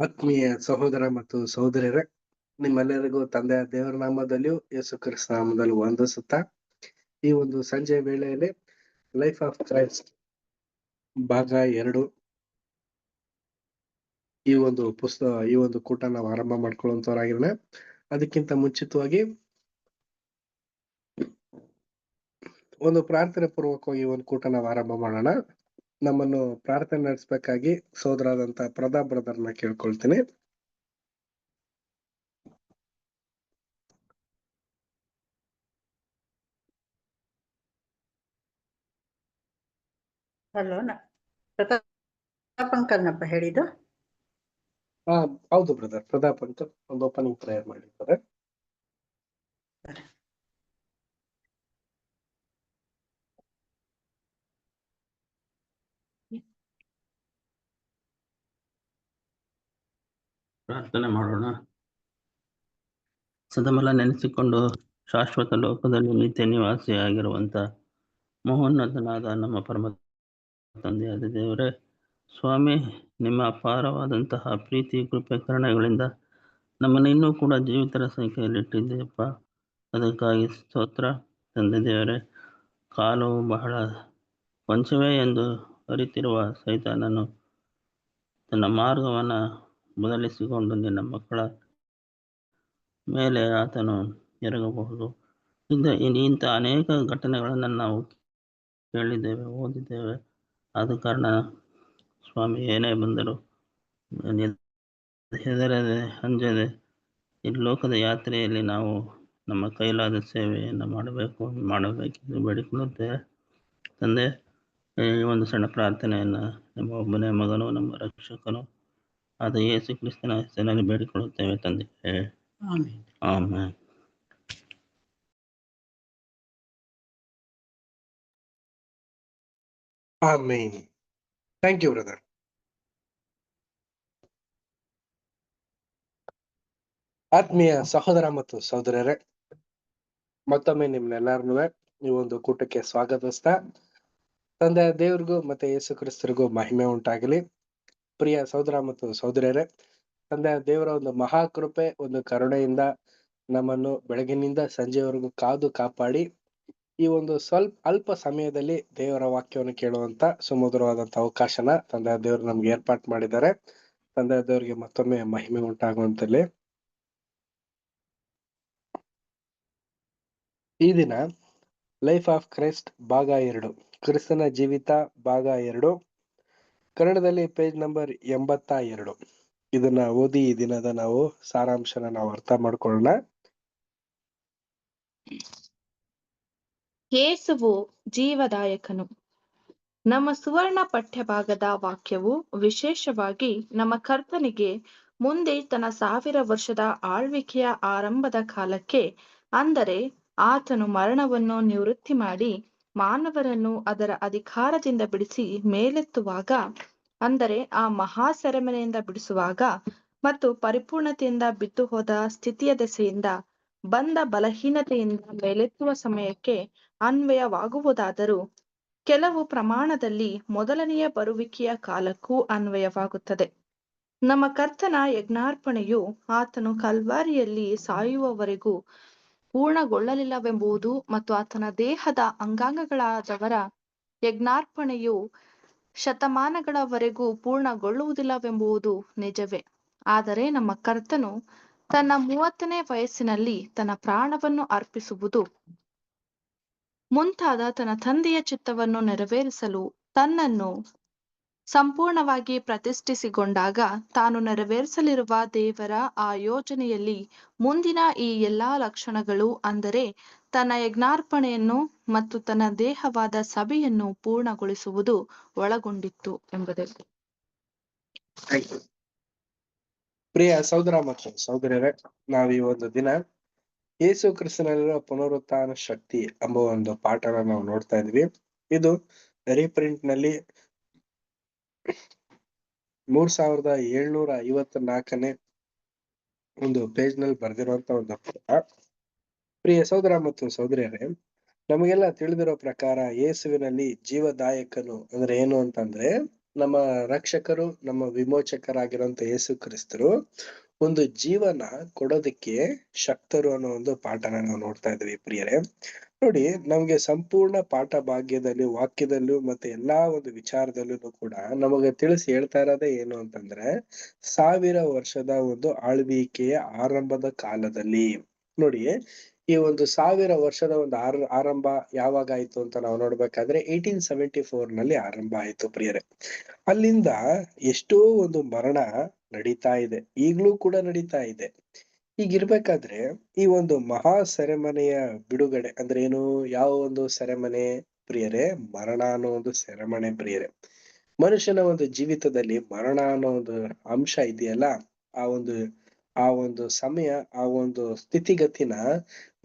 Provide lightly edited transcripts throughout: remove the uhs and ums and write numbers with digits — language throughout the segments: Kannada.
ಆತ್ಮೀಯ ಸಹೋದರ ಮತ್ತು ಸಹೋದರಿಯರೇ, ನಿಮ್ಮೆಲ್ಲರಿಗೂ ತಂದೆಯ ದೇವರ ನಾಮದಲ್ಲಿಯೂ ಯೇಸು ಕ್ರಿಸ್ತ ನಾಮದಲ್ಲಿ ವಂದಿಸುತ್ತಾ ಈ ಒಂದು ಸಂಜೆ ವೇಳೆಯಲ್ಲಿ ಲೈಫ್ ಆಫ್ ಕ್ರೈಸ್ಟ್ ಭಾಗ 2 ಈ ಒಂದು ಕೂಟ ನಾವು ಆರಂಭ ಮಾಡ್ಕೊಳ್ಳುವಂತವರಾಗಿರೋಣ. ಅದಕ್ಕಿಂತ ಮುಂಚಿತವಾಗಿ ಒಂದು ಪ್ರಾರ್ಥನೆ ಪೂರ್ವಕವಾಗಿ ಈ ಒಂದು ಕೂಟ ನಾವು ಆರಂಭ ಮಾಡೋಣ. ನಮ್ಮನ್ನು ಪ್ರಾರ್ಥನೆ ನಡೆಸಬೇಕಾಗಿ ಸೋದರಾದಂತ ಪ್ರತಾಪ್ ಬ್ರದರ್ನ ಕೇಳ್ಕೊಳ್ತೀನಿ. ಹಲೋ, ಪ್ರತಾಪ್ ಅಂಕಲ್ನಪ್ಪ ಹೇಳಿದ್ದು? ಹೌದು ಬ್ರದರ್, ಪ್ರತಾಪ್ ಅಂತ ಒಂದು ಓಪನಿಂಗ್ ಪ್ರೇಯರ್ ಮಾಡಿದ್ದಾರೆ. ಪ್ರಾರ್ಥನೆ ಮಾಡೋಣ. ಸದಮಲ ನೆನೆಸಿಕೊಂಡು ಶಾಶ್ವತ ಲೋಕದಲ್ಲಿ ನಿತ್ಯ ನಿವಾಸಿಯಾಗಿರುವಂಥ ಮಹೋನ್ನತನಾದ ನಮ್ಮ ಪರಮ ತಂದೆಯಾದ ದೇವರೇ, ಸ್ವಾಮಿ, ನಿಮ್ಮ ಅಪಾರವಾದಂತಹ ಪ್ರೀತಿ ಕೃಪೆ ಕರುಣೆಗಳಿಂದ ನಮ್ಮನ್ನು ಇನ್ನೂ ಕೂಡ ಜೀವಿತರ ಸಂಖ್ಯೆಯಲ್ಲಿಟ್ಟಿದ್ದೀಯಪ್ಪ. ಅದಕ್ಕಾಗಿ ಸ್ತೋತ್ರ. ತಂದೆ ದೇವರೇ, ಕಾಲವು ಬಹಳ ಕೊಂಚವೇ ಎಂದು ಅರಿತಿರುವ ಸೈತಾನನು ತನ್ನ ಮಾರ್ಗವನ್ನು ಬದಲಿಸಿಕೊಂಡು ನಿನ್ನ ಮಕ್ಕಳ ಮೇಲೆ ಆತನು ಎರಗಬಹುದು. ಇಂಥ ಅನೇಕ ಘಟನೆಗಳನ್ನು ನಾವು ಕೇಳಿದ್ದೇವೆ, ಓದಿದ್ದೇವೆ. ಆದ ಕಾರಣ ಸ್ವಾಮಿ, ಏನೇ ಬಂದರೂ ಹೆದರದೆ ಅಂಜದೆ ಈ ಲೋಕದ ಯಾತ್ರೆಯಲ್ಲಿ ನಾವು ನಮ್ಮ ಕೈಲಾದ ಸೇವೆಯನ್ನು ಮಾಡಬೇಕೆಂದು ಬೇಡಿಕೊಳ್ಳುತ್ತೇವೆ. ತಂದೆ, ಈ ಒಂದು ಸಣ್ಣ ಪ್ರಾರ್ಥನೆಯನ್ನು ನಮ್ಮ ಒಬ್ಬನೇ ಮಗನು, ನಮ್ಮ ರಕ್ಷಕನು ಆದ ಯೇಸು ಕ್ರಿಸ್ತನ ಹೆಸರಿನಲ್ಲಿ ಬೇಡಿಕೊಳ್ಳುತ್ತೇವೆ ತಂದೆ. Amen. Amen. Thank you brother. ಆತ್ಮೀಯ ಸಹೋದರ ಮತ್ತು ಸಹೋದರರೇ, ಮತ್ತೊಮ್ಮೆ ನಿಮ್ನೆಲ್ಲರನ್ನೂ ಈ ಒಂದು ಕೂಟಕ್ಕೆ ಸ್ವಾಗತಿಸ್ತಾ, ತಂದೆ ದೇವ್ರಿಗೂ ಮತ್ತೆ ಯೇಸು ಕ್ರಿಸ್ತರಿಗೂ ಮಹಿಮೆ ಉಂಟಾಗಲಿ. ಪ್ರಿಯ ಸಹೋದರ ಮತ್ತು ಸಹೋದರಿಯರೇ, ತಂದೆ ದೇವರ ಒಂದು ಮಹಾಕೃಪೆ, ಒಂದು ಕರುಣೆಯಿಂದ ನಮ್ಮನ್ನು ಬೆಳಗಿನಿಂದ ಸಂಜೆವರೆಗೂ ಕಾದು ಕಾಪಾಡಿ ಈ ಒಂದು ಅಲ್ಪ ಸಮಯದಲ್ಲಿ ದೇವರ ವಾಕ್ಯವನ್ನು ಕೇಳುವಂತ ಸುಮಧುರವಾದಂತ ಅವಕಾಶನ ತಂದೆ ದೇವರು ನಮ್ಗೆ ಏರ್ಪಾಟ್ ಮಾಡಿದ್ದಾರೆ. ತಂದೆ ದೇವರಿಗೆ ಮತ್ತೊಮ್ಮೆ ಮಹಿಮೆ ಉಂಟಾಗುವಂತಲ್ಲಿ ಈ ದಿನ ಲೈಫ್ ಆಫ್ ಕ್ರೈಸ್ಟ್ ಭಾಗ 2, ಕ್ರಿಸ್ತನ ಜೀವಿತ ಭಾಗ 2, ಕನ್ನಡದಲ್ಲಿ ಪೇಜ್ ನಂಬರ್ 82. ಇದನ್ನ ಓದಿ ಈ ದಿನದ ನಾವು ಸಾರಾಂಶನ ನಾವು ಅರ್ಥ ಮಾಡ್ಕೊಳ್ಳೋಣ. ಯೇಸುವು ಜೀವದಾಯಕನು. ನಮ್ಮ ಸುವರ್ಣ ಪಠ್ಯಭಾಗದ ವಾಕ್ಯವು ವಿಶೇಷವಾಗಿ ನಮ್ಮ ಕರ್ತನಿಗೆ ಮುಂದೆ ತನ್ನ 1000 ವರ್ಷದ ಆಳ್ವಿಕೆಯ ಆರಂಭದ ಕಾಲಕ್ಕೆ, ಅಂದರೆ ಆತನು ಮರಣವನ್ನು ನಿವೃತ್ತಿ ಮಾಡಿ ಮಾನವರನ್ನು ಅದರ ಅಧಿಕಾರದಿಂದ ಬಿಡಿಸಿ ಮೇಲೆತ್ತುವಾಗ, ಅಂದರೆ ಆ ಮಹಾ ಸೆರೆಮನೆಯಿಂದ ಬಿಡಿಸುವಾಗ ಮತ್ತು ಪರಿಪೂರ್ಣತೆಯಿಂದ ಬಿದ್ದು ಹೋದ ಸ್ಥಿತಿಯ ದೆಸೆಯಿಂದ ಬಂದ ಬಲಹೀನತೆಯಿಂದ ಮೇಲೆತ್ತುವ ಸಮಯಕ್ಕೆ ಅನ್ವಯವಾಗುವುದಾದರೂ ಕೆಲವು ಪ್ರಮಾಣದಲ್ಲಿ ಮೊದಲನೆಯ ಬರುವಿಕೆಯ ಕಾಲಕ್ಕೂ ಅನ್ವಯವಾಗುತ್ತದೆ. ನಮ್ಮ ಕರ್ತನ ಯಜ್ಞಾರ್ಪಣೆಯು ಆತನು ಕಲ್ವಾರಿಯಲ್ಲಿ ಸಾಯುವವರೆಗೂ ಪೂರ್ಣಗೊಳ್ಳಲಿಲ್ಲವೆಂಬುದು ಮತ್ತು ಆತನ ದೇಹದ ಅಂಗಾಂಗಗಳಾದವರ ಯಜ್ಞಾರ್ಪಣೆಯು ಶತಮಾನಗಳವರೆಗೂ ಪೂರ್ಣಗೊಳ್ಳುವುದಿಲ್ಲವೆಂಬುದು ನಿಜವೇ. ಆದರೆ ನಮ್ಮ ಕರ್ತನು ತನ್ನ 30ನೇ ವಯಸ್ಸಿನಲ್ಲಿ ತನ್ನ ಪ್ರಾಣವನ್ನು ಅರ್ಪಿಸುವುದು ಮುಂತಾದ ತನ್ನ ತಂದೆಯ ಚಿತ್ತವನ್ನು ನೆರವೇರಿಸಲು ತನ್ನನ್ನು ಸಂಪೂರ್ಣವಾಗಿ ಪ್ರತಿಷ್ಠಿಸಿಕೊಂಡಾಗ, ತಾನು ನೆರವೇರಿಸಲಿರುವ ದೇವರ ಆ ಯೋಜನೆಯಲ್ಲಿ ಮುಂದಿನ ಈ ಎಲ್ಲಾ ಲಕ್ಷಣಗಳು, ಅಂದರೆ ತನ್ನ ಯಜ್ಞಾರ್ಪಣೆಯನ್ನು ಮತ್ತು ತನ್ನ ದೇಹವಾದ ಸಭೆಯನ್ನು ಪೂರ್ಣಗೊಳಿಸುವುದು ಒಳಗೊಂಡಿತ್ತು ಎಂಬುದೇ. ಪ್ರಿಯ ಸಹೋದರ ಮತ್ತು ಸಹೋದರಿಯರೇ, ನಾವು ಈ ಒಂದು ದಿನ ಯೇಸು ಕ್ರಿಸ್ತನಲ್ಲಿರುವ ಪುನರುತ್ಥಾನ ಶಕ್ತಿ ಎಂಬ ಒಂದು ಪಾಠನ ನಾವು ನೋಡ್ತಾ ಇದ್ವಿ. ಇದು ರೀಪ್ರಿಂಟ್ ನಲ್ಲಿ 3754ನೇ ಒಂದು ಪೇಜ್ ನಲ್ಲಿ ಬರ್ದಿರುವಂತ ಒಂದು ಪಾಠ. ಪ್ರಿಯ ಸಹೋದರ ಮತ್ತು ಸಹೋದರಿಯರೇ, ನಮಗೆಲ್ಲ ತಿಳಿದಿರೋ ಪ್ರಕಾರ ಯೇಸುವಿನಲ್ಲಿ ಜೀವದಾಯಕನು ಅಂದ್ರೆ ಏನು ಅಂತಂದ್ರೆ, ನಮ್ಮ ರಕ್ಷಕರು, ನಮ್ಮ ವಿಮೋಚಕರಾಗಿರುವಂತ ಯೇಸು ಕ್ರಿಸ್ತರು ಒಂದು ಜೀವನ ಕೊಡೋದಕ್ಕೆ ಶಕ್ತರು ಅನ್ನೋ ಒಂದು ಪಾಠನ ನಾವು ನೋಡ್ತಾ ಇದ್ವಿ ಪ್ರಿಯರೇ. ನೋಡಿ, ನಮ್ಗೆ ಸಂಪೂರ್ಣ ಪಾಠ ಭಾಗ್ಯದಲ್ಲಿ, ವಾಕ್ಯದಲ್ಲೂ ಮತ್ತೆ ಎಲ್ಲಾ ಒಂದು ವಿಚಾರದಲ್ಲೂ ಕೂಡ ನಮಗೆ ತಿಳಿಸಿ ಹೇಳ್ತಾ ಇರೋದೇ ಏನು ಅಂತಂದ್ರೆ, 1000 ವರ್ಷದ ಒಂದು ಆಳ್ವಿಕೆಯ ಆರಂಭದ ಕಾಲದಲ್ಲಿ. ನೋಡಿ, ಈ ಒಂದು 1000 ವರ್ಷದ ಒಂದು ಆರಂಭ ಯಾವಾಗ ಆಯ್ತು ಅಂತ ನಾವು ನೋಡ್ಬೇಕಾದ್ರೆ 1874 ನಲ್ಲಿ ಆರಂಭ ಆಯ್ತು ಪ್ರಿಯರೇ. ಅಲ್ಲಿಂದ ಎಷ್ಟೋ ಒಂದು ಮರಣ ನಡೀತಾ ಇದೆ, ಈಗ್ಲೂ ಕೂಡ ನಡೀತಾ ಇದೆ. ಹೀಗಿರ್ಬೇಕಾದ್ರೆ ಈ ಒಂದು ಮಹಾ ಸೆರೆಮನೆಯ ಬಿಡುಗಡೆ ಅಂದ್ರೆ ಏನು? ಯಾವ ಒಂದು ಸೆರೆಮನೆ ಪ್ರಿಯರೇ? ಮರಣ ಅನ್ನೋ ಒಂದು ಸೆರೆಮನೆ ಪ್ರಿಯರೇ. ಮನುಷ್ಯನ ಒಂದು ಜೀವಿತದಲ್ಲಿ ಮರಣ ಅನ್ನೋ ಒಂದು ಅಂಶ ಇದೆಯಲ್ಲ, ಆ ಒಂದು ಸಮಯ, ಆ ಒಂದು ಸ್ಥಿತಿಗತಿನ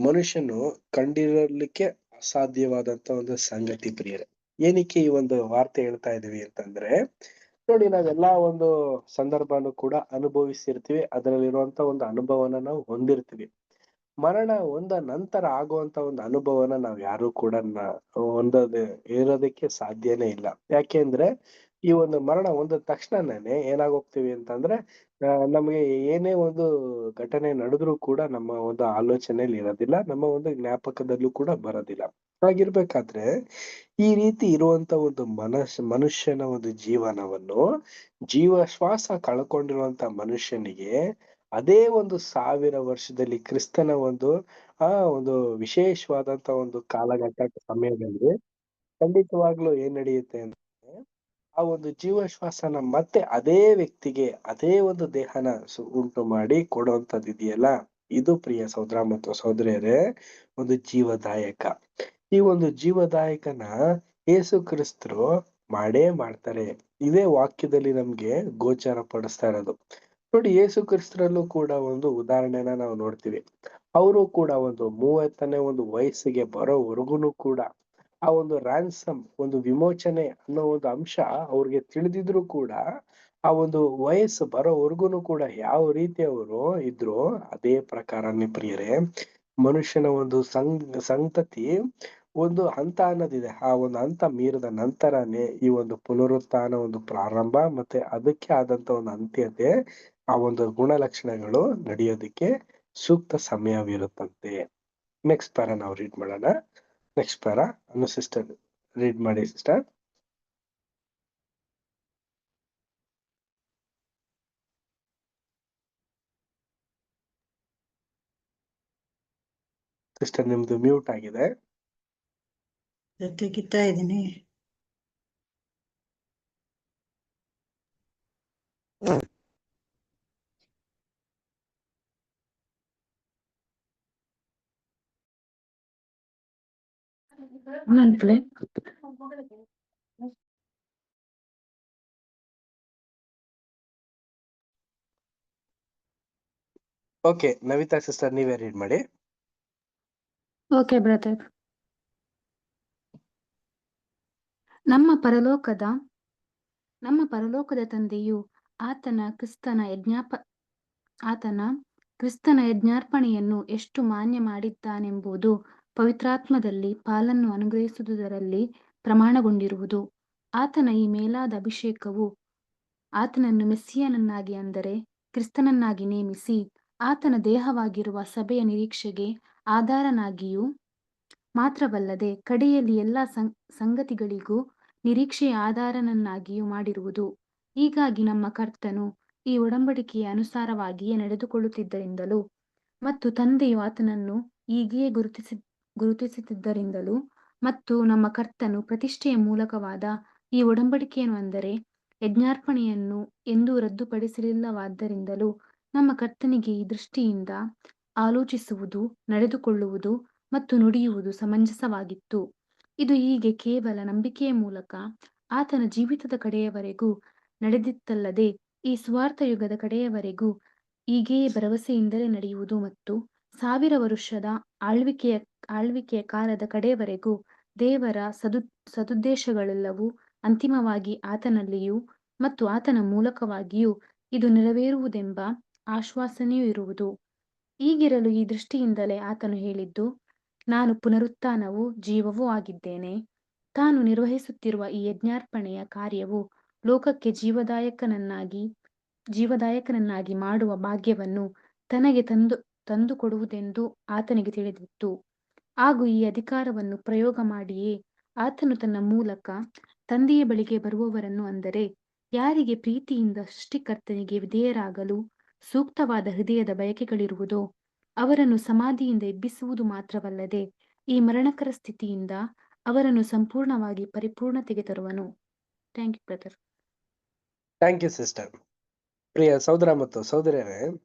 ಮನುಷ್ಯನು ಕಂಡಿರಲಿಕ್ಕೆ ಅಸಾಧ್ಯವಾದಂತ ಒಂದು ಸಂಗತಿ ಪ್ರಿಯರೇ. ಏನಕ್ಕೆ ಈ ಒಂದು ವಾರ್ತೆ ಹೇಳ್ತಾ ಇದೀವಿ ಅಂತಂದ್ರೆ, ನೋಡಿ, ನಾವೆಲ್ಲಾ ಒಂದು ಸಂದರ್ಭನು ಕೂಡ ಅನುಭವಿಸಿರ್ತೀವಿ, ಅದರಲ್ಲಿರುವಂತ ಒಂದು ಅನುಭವನ ನಾವು ಹೊಂದಿರ್ತೀವಿ. ಮರಣ ಹೊಂದ ನಂತರ ಆಗುವಂತ ಒಂದು ಅನುಭವನ ನಾವ್ ಯಾರು ಕೂಡ ಇರೋದಕ್ಕೆ ಸಾಧ್ಯನೇ ಇಲ್ಲ. ಯಾಕೆಂದ್ರೆ ಈ ಒಂದು ಮರಣ ಹೊಂದ ತಕ್ಷಣನೇ ಏನಾಗೋಗ್ತೀವಿ ಅಂತಂದ್ರೆ, ನಮ್ಗೆ ಏನೇ ಒಂದು ಘಟನೆ ನಡೆದ್ರು ಕೂಡ ನಮ್ಮ ಒಂದು ಆಲೋಚನೆಯಲ್ಲಿ ಇರೋದಿಲ್ಲ, ನಮ್ಮ ಒಂದು ಜ್ಞಾಪಕದಲ್ಲೂ ಕೂಡ ಬರೋದಿಲ್ಲ. ಹಾಗಿರ್ಬೇಕಾದ್ರೆ ಈ ರೀತಿ ಇರುವಂತ ಒಂದು ಮನುಷ್ಯನ ಒಂದು ಜೀವನವನ್ನು, ಜೀವಶ್ವಾಸ ಕಳ್ಕೊಂಡಿರುವಂತ ಮನುಷ್ಯನಿಗೆ ಅದೇ ಒಂದು 1000 ವರ್ಷದಲ್ಲಿ ಕ್ರಿಸ್ತನ ಒಂದು ಒಂದು ವಿಶೇಷವಾದಂತ ಒಂದು ಕಾಲಘಟ್ಟ ಸಮಯದಲ್ಲಿ ಖಂಡಿತವಾಗ್ಲೂ ಏನ್ ನಡೆಯುತ್ತೆ ಅಂದ್ರೆ, ಆ ಒಂದು ಜೀವಶ್ವಾಸನ ಮತ್ತೆ ಅದೇ ವ್ಯಕ್ತಿಗೆ ಅದೇ ಒಂದು ದೇಹನ ಉಂಟು ಮಾಡಿ ಕೊಡುವಂತದ್ದು ಇದೆಯಲ್ಲ, ಇದು ಪ್ರಿಯ ಸಹೋದರ ಮತ್ತು ಸಹೋದರಿಯರೇ ಒಂದು ಜೀವದಾಯಕ. ಈ ಒಂದು ಜೀವದಾಯಕನ ಯೇಸು ಕ್ರಿಸ್ತರು ಮಾಡೇ ಮಾಡ್ತಾರೆ. ಇದೇ ವಾಕ್ಯದಲ್ಲಿ ನಮ್ಗೆ ಗೋಚರ ಪಡಿಸ್ತಾ ಇರೋದು. ನೋಡಿ, ಯೇಸು ಕ್ರಿಸ್ತರಲ್ಲೂ ಕೂಡ ಒಂದು ಉದಾಹರಣೆನ ನಾವು ನೋಡ್ತೀವಿ. ಅವರು ಕೂಡ ಒಂದು 30ನೇ ಒಂದು ವಯಸ್ಸಿಗೆ ಬರೋವರೆಗೂ ಕೂಡ ಆ ಒಂದು ರ್ಯಾನ್ಸಮ್, ಒಂದು ವಿಮೋಚನೆ ಅನ್ನೋ ಒಂದು ಅಂಶ ಅವ್ರಿಗೆ ತಿಳಿದಿದ್ರು ಕೂಡ, ಆ ಒಂದು ವಯಸ್ಸು ಬರೋವರೆಗೂ ಕೂಡ ಯಾವ ರೀತಿ ಅವರು ಇದ್ರು ಅದೇ ಪ್ರಕಾರನೇ ಪ್ರಿಯರೇ ಮನುಷ್ಯನ ಒಂದು ಸಂತತಿ ಒಂದು ಹಂತ ಅನ್ನೋದಿದೆ. ಆ ಒಂದು ಹಂತ ಮೀರಿದ ನಂತರನೇ ಈ ಒಂದು ಪುನರುತ್ಥಾನ ಒಂದು ಪ್ರಾರಂಭ, ಮತ್ತೆ ಅದಕ್ಕೆ ಆದಂತ ಒಂದು ಅಂತ್ಯತೆ, ಆ ಒಂದು ಗುಣಲಕ್ಷಣಗಳು ನಡೆಯೋದಕ್ಕೆ ಸೂಕ್ತ ಸಮಯವಿರುತ್ತಂತೆ. ನೆಕ್ಸ್ಟ್ ಪ್ಯಾರ ನಾವು ರೀಡ್ ಮಾಡೋಣ. ನೆಕ್ಸ್ಟ್ ಪ್ಯಾರ ಅನ್ನು ಸಿಸ್ಟರ್ ರೀಡ್ ಮಾಡಿ ಸಿಸ್ಟರ್. ಸಿಸ್ಟರ್ ನಿಮ್ದು ಮ್ಯೂಟ್ ಆಗಿದೆ. ತೆಗಿತಾ ಇದ್ದೀನಿ. ಓಕೆ, ನವಿತಾ ಸಿಸ್ಟರ್ ನೀವೇ ರೀಡ್ ಮಾಡಿ. Okay brother. ನಮ್ಮ ಪರಲೋಕದ ತಂದೆಯು ಆತನ ಕ್ರಿಸ್ತನ ಯಜ್ಞಾರ್ಪಣೆಯನ್ನು ಎಷ್ಟು ಮಾನ್ಯ ಮಾಡಿದ್ದಾನೆಂಬುದು ಪವಿತ್ರಾತ್ಮದಲ್ಲಿ ಪಾಲನ್ನು ಅನುಗ್ರಹಿಸುವುದರಲ್ಲಿ ಪ್ರಮಾಣಗೊಂಡಿರುವುದು. ಆತನ ಈ ಮೇಲಾದ ಅಭಿಷೇಕವು ಆತನನ್ನು ಮೆಸ್ಸಿಯನನ್ನಾಗಿ, ಅಂದರೆ ಕ್ರಿಸ್ತನನ್ನಾಗಿ ನೇಮಿಸಿ, ಆತನ ದೇಹವಾಗಿರುವ ಸಭೆಯ ನಿರೀಕ್ಷೆಗೆ ಆಧಾರನಾಗಿಯೂ ಮಾತ್ರವಲ್ಲದೆ ಕಡೆಯಲ್ಲಿ ಎಲ್ಲ ಸಂಗತಿಗಳಿಗೂ ನಿರೀಕ್ಷೆಯ ಆಧಾರನನ್ನಾಗಿಯೂ ಮಾಡಿರುವುದು. ಹೀಗಾಗಿ ನಮ್ಮ ಕರ್ತನು ಈ ಒಡಂಬಡಿಕೆಯ ಅನುಸಾರವಾಗಿಯೇ ನಡೆದುಕೊಳ್ಳುತ್ತಿದ್ದರಿಂದಲೂ ಮತ್ತು ತಂದೆಯು ಆತನನ್ನು ಹೀಗೆಯೇ ಗುರುತಿಸುತ್ತಿದ್ದರಿಂದಲೂ ಮತ್ತು ನಮ್ಮ ಕರ್ತನು ಪ್ರತಿಷ್ಠೆಯ ಮೂಲಕವಾದ ಈ ಒಡಂಬಡಿಕೆಯನ್ನು, ಅಂದರೆ ಯಜ್ಞಾರ್ಪಣೆಯನ್ನು ಎಂದೂ ರದ್ದುಪಡಿಸಲಿಲ್ಲವಾದ್ದರಿಂದಲೂ ನಮ್ಮ ಕರ್ತನಿಗೆ ಈ ದೃಷ್ಟಿಯಿಂದ ಆಲೋಚಿಸುವುದು, ನಡೆದುಕೊಳ್ಳುವುದು ಮತ್ತು ನುಡಿಯುವುದು ಸಮಂಜಸವಾಗಿತ್ತು. ಇದು ಹೀಗೆ ಕೇವಲ ನಂಬಿಕೆಯ ಮೂಲಕ ಆತನ ಜೀವಿತದ ಕಡೆಯವರೆಗೂ ನಡೆದಿತ್ತಲ್ಲದೆ, ಈ ಸುವಾರ್ಥ ಯುಗದ ಕಡೆಯವರೆಗೂ ಹೀಗೆಯೇ ಭರವಸೆಯಿಂದಲೇ ನಡೆಯುವುದು ಮತ್ತು 1000 ವರ್ಷದ ಆಳ್ವಿಕೆಯ ಕಾಲದ ಕಡೆಯವರೆಗೂ ದೇವರ ಸದುದ್ದೇಶಗಳೆಲ್ಲವೂ ಅಂತಿಮವಾಗಿ ಆತನಲ್ಲಿಯೂ ಮತ್ತು ಆತನ ಮೂಲಕವಾಗಿಯೂ ಇದು ನೆರವೇರುವುದೆಂಬ ಆಶ್ವಾಸನೆಯೂ ಇರುವುದು. ಹೀಗಿರಲು ಈ ದೃಷ್ಟಿಯಿಂದಲೇ ಆತನು ಹೇಳಿದ್ದು, ನಾನು ಪುನರುತ್ಥಾನವೂ ಜೀವವೂ ಆಗಿದ್ದೇನೆ. ತಾನು ನಿರ್ವಹಿಸುತ್ತಿರುವ ಈ ಯಜ್ಞಾರ್ಪಣೆಯ ಕಾರ್ಯವು ಲೋಕಕ್ಕೆ ಜೀವದಾಯಕನನ್ನಾಗಿ ಮಾಡುವ ಭಾಗ್ಯವನ್ನು ತನಗೆ ತಂದುಕೊಡುವುದೆಂದು ಆತನಿಗೆ ತಿಳಿದಿತ್ತು. ಹಾಗೂ ಈ ಅಧಿಕಾರವನ್ನು ಪ್ರಯೋಗ ಮಾಡಿಯೇ ಆತನು ತನ್ನ ಮೂಲಕ ತಂದೆಯ ಬಳಿಗೆ ಬರುವವರನ್ನು, ಅಂದರೆ ಯಾರಿಗೆ ಪ್ರೀತಿಯಿಂದ ಸೃಷ್ಟಿಕರ್ತನಿಗೆ ವಿಧೇಯರಾಗಲು ಸೂಕ್ತವಾದ ಹೃದಯದ ಬಯಕೆಗಳಿರುವುದೋ ಅವರನ್ನು ಸಮಾಧಿಯಿಂದ ಎಬ್ಬಿಸುವುದು ಮಾತ್ರವಲ್ಲದೆ ಈ ಮರಣಕರ ಸ್ಥಿತಿಯಿಂದ ಅವರನ್ನು ಸಂಪೂರ್ಣವಾಗಿ ಪರಿಪೂರ್ಣತೆಗೆ ತರುವನು. Thank you brother. Thank you sister. ಪ್ರಿಯ ಸಹೋದರ ಮತ್ತು ಸಹೋದರಿಯರೇ,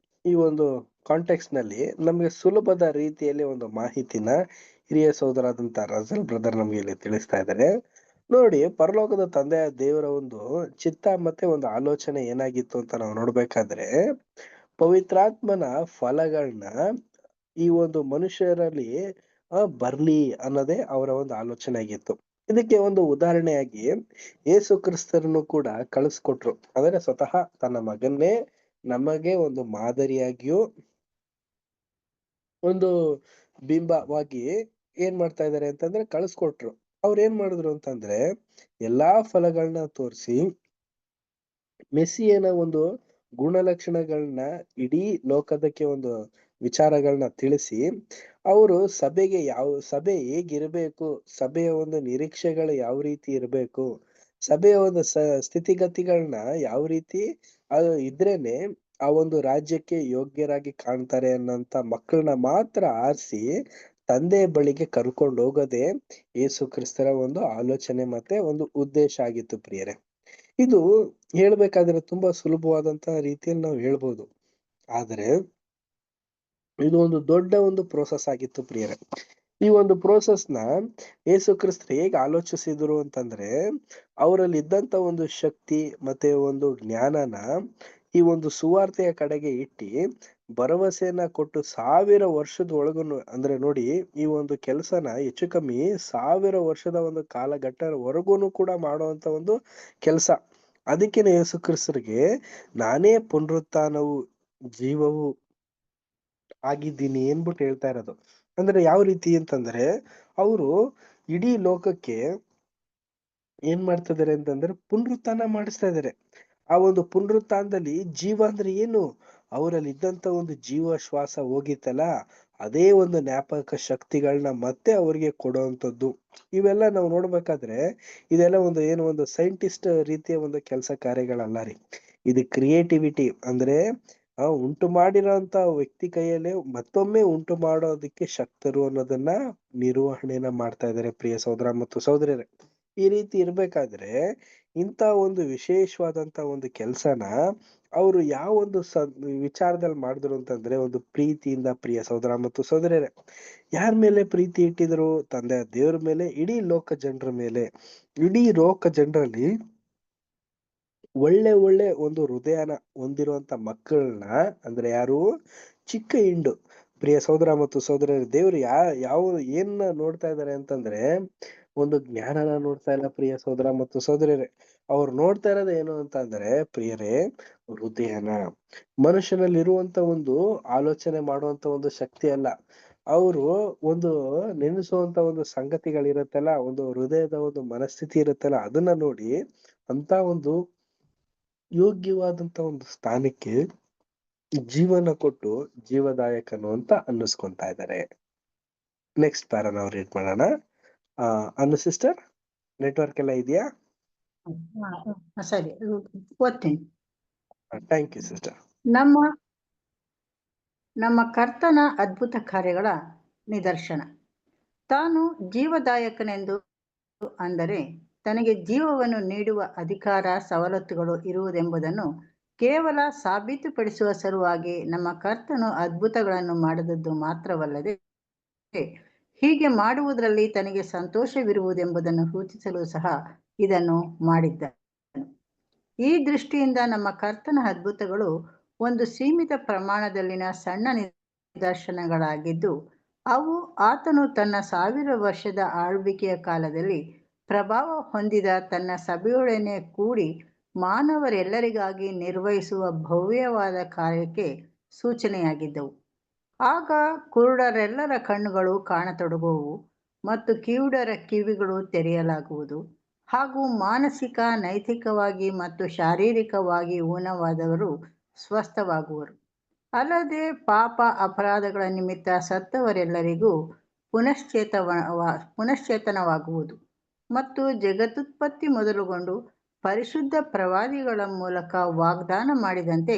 ಈ ಒಂದು ಕಾಂಟೆಕ್ಸ್ಟ್ ನಲ್ಲಿ ನಮಗೆ ಸುಲಭದ ರೀತಿಯಲ್ಲಿ ಒಂದು ಮಾಹಿತಿನ ಹಿರಿಯ ಸಹೋದರಾದಂತ ರಜಲ್ ಬ್ರದರ್ ನಮ್ಗೆ ಇಲ್ಲಿ ತಿಳಿಸ್ತಾ ಇದ್ದಾರೆ. ನೋಡಿ, ಪರಲೋಕದ ತಂದೆಯ ದೇವರ ಒಂದು ಚಿತ್ತ ಮತ್ತೆ ಒಂದು ಆಲೋಚನೆ ಏನಾಗಿತ್ತು ಅಂತ ನಾವು ನೋಡ್ಬೇಕಾದ್ರೆ, ಪವಿತ್ರಾತ್ಮನ ಫಲಗಳನ್ನ ಈ ಒಂದು ಮನುಷ್ಯರಲ್ಲಿ ಬರ್ಲಿ ಅನ್ನೋದೇ ಅವರ ಒಂದು ಆಲೋಚನೆ ಆಗಿತ್ತು. ಇದಕ್ಕೆ ಒಂದು ಉದಾಹರಣೆಯಾಗಿ ಯೇಸು ಕ್ರಿಸ್ತರನ್ನು ಕೂಡ ಕಳಿಸ್ಕೊಟ್ರು. ಅಂದ್ರೆ ಸ್ವತಃ ತನ್ನ ಮಗನ್ನೇ ನಮಗೆ ಒಂದು ಮಾದರಿಯಾಗಿಯೂ ಒಂದು ಬಿಂಬವಾಗಿ ಏನ್ ಮಾಡ್ತಾ ಇದಾರೆ ಅಂತಂದ್ರೆ ಕಳಿಸ್ಕೊಟ್ರು. ಅವ್ರು ಏನ್ ಮಾಡಿದ್ರು ಅಂತಂದ್ರೆ ಎಲ್ಲಾ ಫಲಗಳನ್ನ ತೋರಿಸಿ ಮೆಸ್ಸಿಯನ ಒಂದು ಗುಣಲಕ್ಷಣಗಳನ್ನ ಇಡೀ ಲೋಕದಕ್ಕೆ ಒಂದು ವಿಚಾರಗಳನ್ನ ತಿಳಿಸಿ, ಅವರು ಸಭೆ ಹೇಗಿರ್ಬೇಕು, ಸಭೆಯ ಒಂದು ನಿರೀಕ್ಷೆಗಳು ಯಾವ ರೀತಿ ಇರ್ಬೇಕು, ಸಭೆಯ ಒಂದು ಸ್ಥಿತಿಗತಿಗಳನ್ನ ಯಾವ ರೀತಿ ಇದ್ರೇನೆ ಆ ಒಂದು ರಾಜ್ಯಕ್ಕೆ ಯೋಗ್ಯರಾಗಿ ಕಾಣ್ತಾರೆ ಅನ್ನೋಂತ ಮಕ್ಕಳನ್ನ ಮಾತ್ರ ಆರಿಸಿ ತಂದೆಯ ಬಳಿಗೆ ಕರ್ಕೊಂಡು ಹೋಗೋದೇ ಯೇಸು ಕ್ರಿಸ್ತರ ಒಂದು ಆಲೋಚನೆ ಮತ್ತೆ ಒಂದು ಉದ್ದೇಶ ಆಗಿತ್ತು. ಪ್ರಿಯರೇ, ಇದು ಹೇಳ್ಬೇಕಾದ್ರೆ ತುಂಬಾ ಸುಲಭವಾದಂತಹ ರೀತಿಯಲ್ಲಿ ನಾವು ಹೇಳ್ಬೋದು, ಆದ್ರೆ ಇದು ಒಂದು ದೊಡ್ಡ ಒಂದು ಪ್ರೋಸೆಸ್ ಆಗಿತ್ತು. ಪ್ರಿಯರೇ, ಈ ಒಂದು ಪ್ರೋಸೆಸ್ನ ಯೇಸು ಕ್ರಿಸ್ತರು ಹೇಗೆ ಆಲೋಚಿಸಿದ್ರು ಅಂತಂದ್ರೆ, ಅವರಲ್ಲಿ ಇದ್ದಂತ ಒಂದು ಶಕ್ತಿ ಮತ್ತೆ ಒಂದು ಜ್ಞಾನನ ಈ ಒಂದು ಸುವಾರ್ತೆಯ ಕಡೆಗೆ ಇಟ್ಟಿ ಭರವಸೆಯನ್ನ ಕೊಟ್ಟು 1000 ವರ್ಷದ ಒಳಗೂನು, ಅಂದ್ರೆ ನೋಡಿ, ಈ ಒಂದು ಕೆಲಸನ ಹೆಚ್ಚು ಕಮ್ಮಿ 1000 ವರ್ಷದ ಒಂದು ಕಾಲಘಟ್ಟವರೆಗೂ ಕೂಡ ಮಾಡುವಂತ ಒಂದು ಕೆಲಸ. ಅದಕ್ಕೇನೆ ಯೇಸು ಕ್ರಿಸ್ತರಿಗೆ ನಾನೇ ಪುನರುತ್ಥಾನವು ಜೀವವು ಆಗಿದ್ದೀನಿ ಏನ್ಬಿಟ್ಟು ಹೇಳ್ತಾ ಇರೋದು. ಅಂದ್ರೆ ಯಾವ ರೀತಿ ಅಂತಂದ್ರೆ, ಅವರು ಇಡೀ ಲೋಕಕ್ಕೆ ಏನ್ ಮಾಡ್ತಾ ಇದಾರೆ ಅಂತಂದ್ರೆ ಪುನರುತ್ಥಾನ ಮಾಡಿಸ್ತಾ ಇದಾರೆ. ಆ ಒಂದು ಪುನರುತ್ಥಾನದಲ್ಲಿ ಜೀವ ಅಂದ್ರೆ ಏನು, ಅವರಲ್ಲಿ ಇದ್ದಂತ ಒಂದು ಜೀವ ಶ್ವಾಸ ಹೋಗಿತ್ತಲ್ಲ, ಅದೇ ಒಂದು ಜ್ಞಾಪಕ ಶಕ್ತಿಗಳನ್ನ ಮತ್ತೆ ಅವ್ರಿಗೆ ಕೊಡುವಂಥದ್ದು. ಇವೆಲ್ಲ ನಾವು ನೋಡ್ಬೇಕಾದ್ರೆ ಇದೆಲ್ಲ ಒಂದು ಸೈಂಟಿಸ್ಟ್ ರೀತಿಯ ಒಂದು ಕೆಲಸ ಕಾರ್ಯಗಳಲ್ಲ ರೀ. ಇದು ಕ್ರಿಯೇಟಿವಿಟಿ, ಅಂದ್ರೆ ಉಂಟು ಮಾಡಿರೋಂತ ವ್ಯಕ್ತಿ ಕೈಯಲ್ಲೇ ಮತ್ತೊಮ್ಮೆ ಉಂಟು ಮಾಡೋದಕ್ಕೆ ಶಕ್ತರು ಅನ್ನೋದನ್ನ ನಿರ್ವಹಣೆನ ಮಾಡ್ತಾ ಇದ್ದಾರೆ. ಪ್ರಿಯ ಸಹೋದರ ಮತ್ತು ಸಹೋದರಿಯರೇ, ಈ ರೀತಿ ಇರ್ಬೇಕಾದ್ರೆ ಇಂಥ ಒಂದು ವಿಶೇಷವಾದಂತ ಒಂದು ಕೆಲ್ಸನ ಅವರು ಯಾವ ಒಂದು ವಿಚಾರದಲ್ಲಿ ಮಾಡಿದ್ರು ಅಂತಂದ್ರೆ, ಒಂದು ಪ್ರೀತಿಯಿಂದ. ಪ್ರಿಯ ಸಹೋದರ ಮತ್ತು ಸಹೋದರಿಯರೇ, ಯಾರ ಮೇಲೆ ಪ್ರೀತಿ ಇಟ್ಟಿದ್ರು? ತಂದೆ ದೇವ್ರ ಮೇಲೆ, ಇಡೀ ಲೋಕ ಜನರ ಮೇಲೆ. ಇಡೀ ಲೋಕ ಜನರಲ್ಲಿ ಒಳ್ಳೆ ಒಂದು ಹೃದಯನ ಹೊಂದಿರುವಂತ ಮಕ್ಕಳನ್ನ, ಅಂದ್ರೆ ಯಾರು? ಚಿಕ್ಕ ಹಿಂಡು. ಪ್ರಿಯ ಸಹೋದರ ಮತ್ತು ಸಹೋದರಿಯರೇ, ದೇವ್ರು ಏನ್ ನೋಡ್ತಾ ಇದಾರೆ ಅಂತಂದ್ರೆ ಒಂದು ಜ್ಞಾನನ ನೋಡ್ತಾ ಇಲ್ಲ. ಪ್ರಿಯ ಸಹೋದರ ಮತ್ತು ಸಹೋದರಿಯರೇ, ಅವ್ರು ನೋಡ್ತಾ ಇರೋದು ಏನು ಅಂತ ಅಂದ್ರೆ, ಪ್ರಿಯರೇ, ಹೃದಯನ. ಮನುಷ್ಯನಲ್ಲಿ ಇರುವಂತ ಒಂದು ಆಲೋಚನೆ ಮಾಡುವಂತ ಒಂದು ಶಕ್ತಿ ಅಲ್ಲ, ಅವರು ಒಂದು ನೆನೆಸುವಂತ ಒಂದು ಸಂಗತಿಗಳಿರತ್ತಲ್ಲ, ಒಂದು ಹೃದಯದ ಒಂದು ಮನಸ್ಥಿತಿ ಇರುತ್ತಲ್ಲ, ಅದನ್ನ ನೋಡಿ ಅಂತ ಒಂದು ಯೋಗ್ಯವಾದಂತ ಒಂದು ಸ್ಥಾನಕ್ಕೆ ಜೀವನ ಕೊಟ್ಟು ಜೀವದಾಯಕನು ಅಂತ ಅನ್ನಿಸ್ಕೊಂತಾ ಇದ್ದಾರೆ. ನೆಕ್ಸ್ಟ್ ಪ್ಯಾರಾ ನಾವು ರೀಡ್ ಮಾಡೋಣ. ಅನ್ನು ಸಿಸ್ಟರ್, ನೆಟ್ವರ್ಕ್ ಎಲ್ಲ ಇದೆಯಾ? ಸರಿ, ಓದ್ತೀನಿ. Thank you sister. ನಮ್ಮ ಕರ್ತನ ಅದ್ಭುತ ಕಾರ್ಯಗಳ ನಿದರ್ಶನ. ತಾನು ಜೀವದಾಯಕನೆಂದು, ಅಂದರೆ ತನಗೆ ಜೀವವನ್ನು ನೀಡುವ ಅಧಿಕಾರ ಸವಲತ್ತುಗಳು ಇರುವುದೆಂಬುದನ್ನು ಕೇವಲ ಸಾಬೀತುಪಡಿಸುವ ಸಲುವಾಗಿ ನಮ್ಮ ಕರ್ತನು ಅದ್ಭುತಗಳನ್ನು ಮಾಡದದ್ದು ಮಾತ್ರವಲ್ಲದೆ, ಹೀಗೆ ಮಾಡುವುದರಲ್ಲಿ ತನಗೆ ಸಂತೋಷವಿರುವುದೆಂಬುದನ್ನು ಸೂಚಿಸಲು ಸಹ ಇದನ್ನು ಮಾಡಿದ್ದನು. ಈ ದೃಷ್ಟಿಯಿಂದ ನಮ್ಮ ಕರ್ತನ ಅದ್ಭುತಗಳು ಒಂದು ಸೀಮಿತ ಪ್ರಮಾಣದಲ್ಲಿನ ಸಣ್ಣ ನಿದರ್ಶನಗಳಾಗಿದ್ದು, ಅವು ಆತನು ತನ್ನ 1000 ವರ್ಷದ ಆಳ್ವಿಕೆಯ ಕಾಲದಲ್ಲಿ ಪ್ರಭಾವ ಹೊಂದಿದ ತನ್ನ ಸಭೆಯೊಡನೆ ಕೂಡಿ ಮಾನವರೆಲ್ಲರಿಗಾಗಿ ನಿರ್ವಹಿಸುವ ಭವ್ಯವಾದ ಕಾರ್ಯಕ್ಕೆ ಸೂಚನೆಯಾಗಿದ್ದವು. ಆಗ ಕುರುಡರೆಲ್ಲರ ಕಣ್ಣುಗಳು ಕಾಣತೊಡಗುವವು ಮತ್ತು ಕಿವುಡರ ಕಿವಿಗಳು ತೆರೆಯಲಾಗುವುದು. ಹಾಗೂ ಮಾನಸಿಕ, ನೈತಿಕವಾಗಿ ಮತ್ತು ಶಾರೀರಿಕವಾಗಿ ಊನವಾದವರು ಸ್ವಸ್ಥವಾಗುವರು. ಅಲ್ಲದೆ ಪಾಪ ಅಪರಾಧಗಳ ನಿಮಿತ್ತ ಸತ್ತವರೆಲ್ಲರಿಗೂ ಪುನಶ್ಚೇತನವಾಗುವುದು ಮತ್ತು ಜಗದುತ್ಪತ್ತಿ ಮೊದಲುಗೊಂಡು ಪರಿಶುದ್ಧ ಪ್ರವಾದಿಗಳ ಮೂಲಕ ವಾಗ್ದಾನ ಮಾಡಿದಂತೆ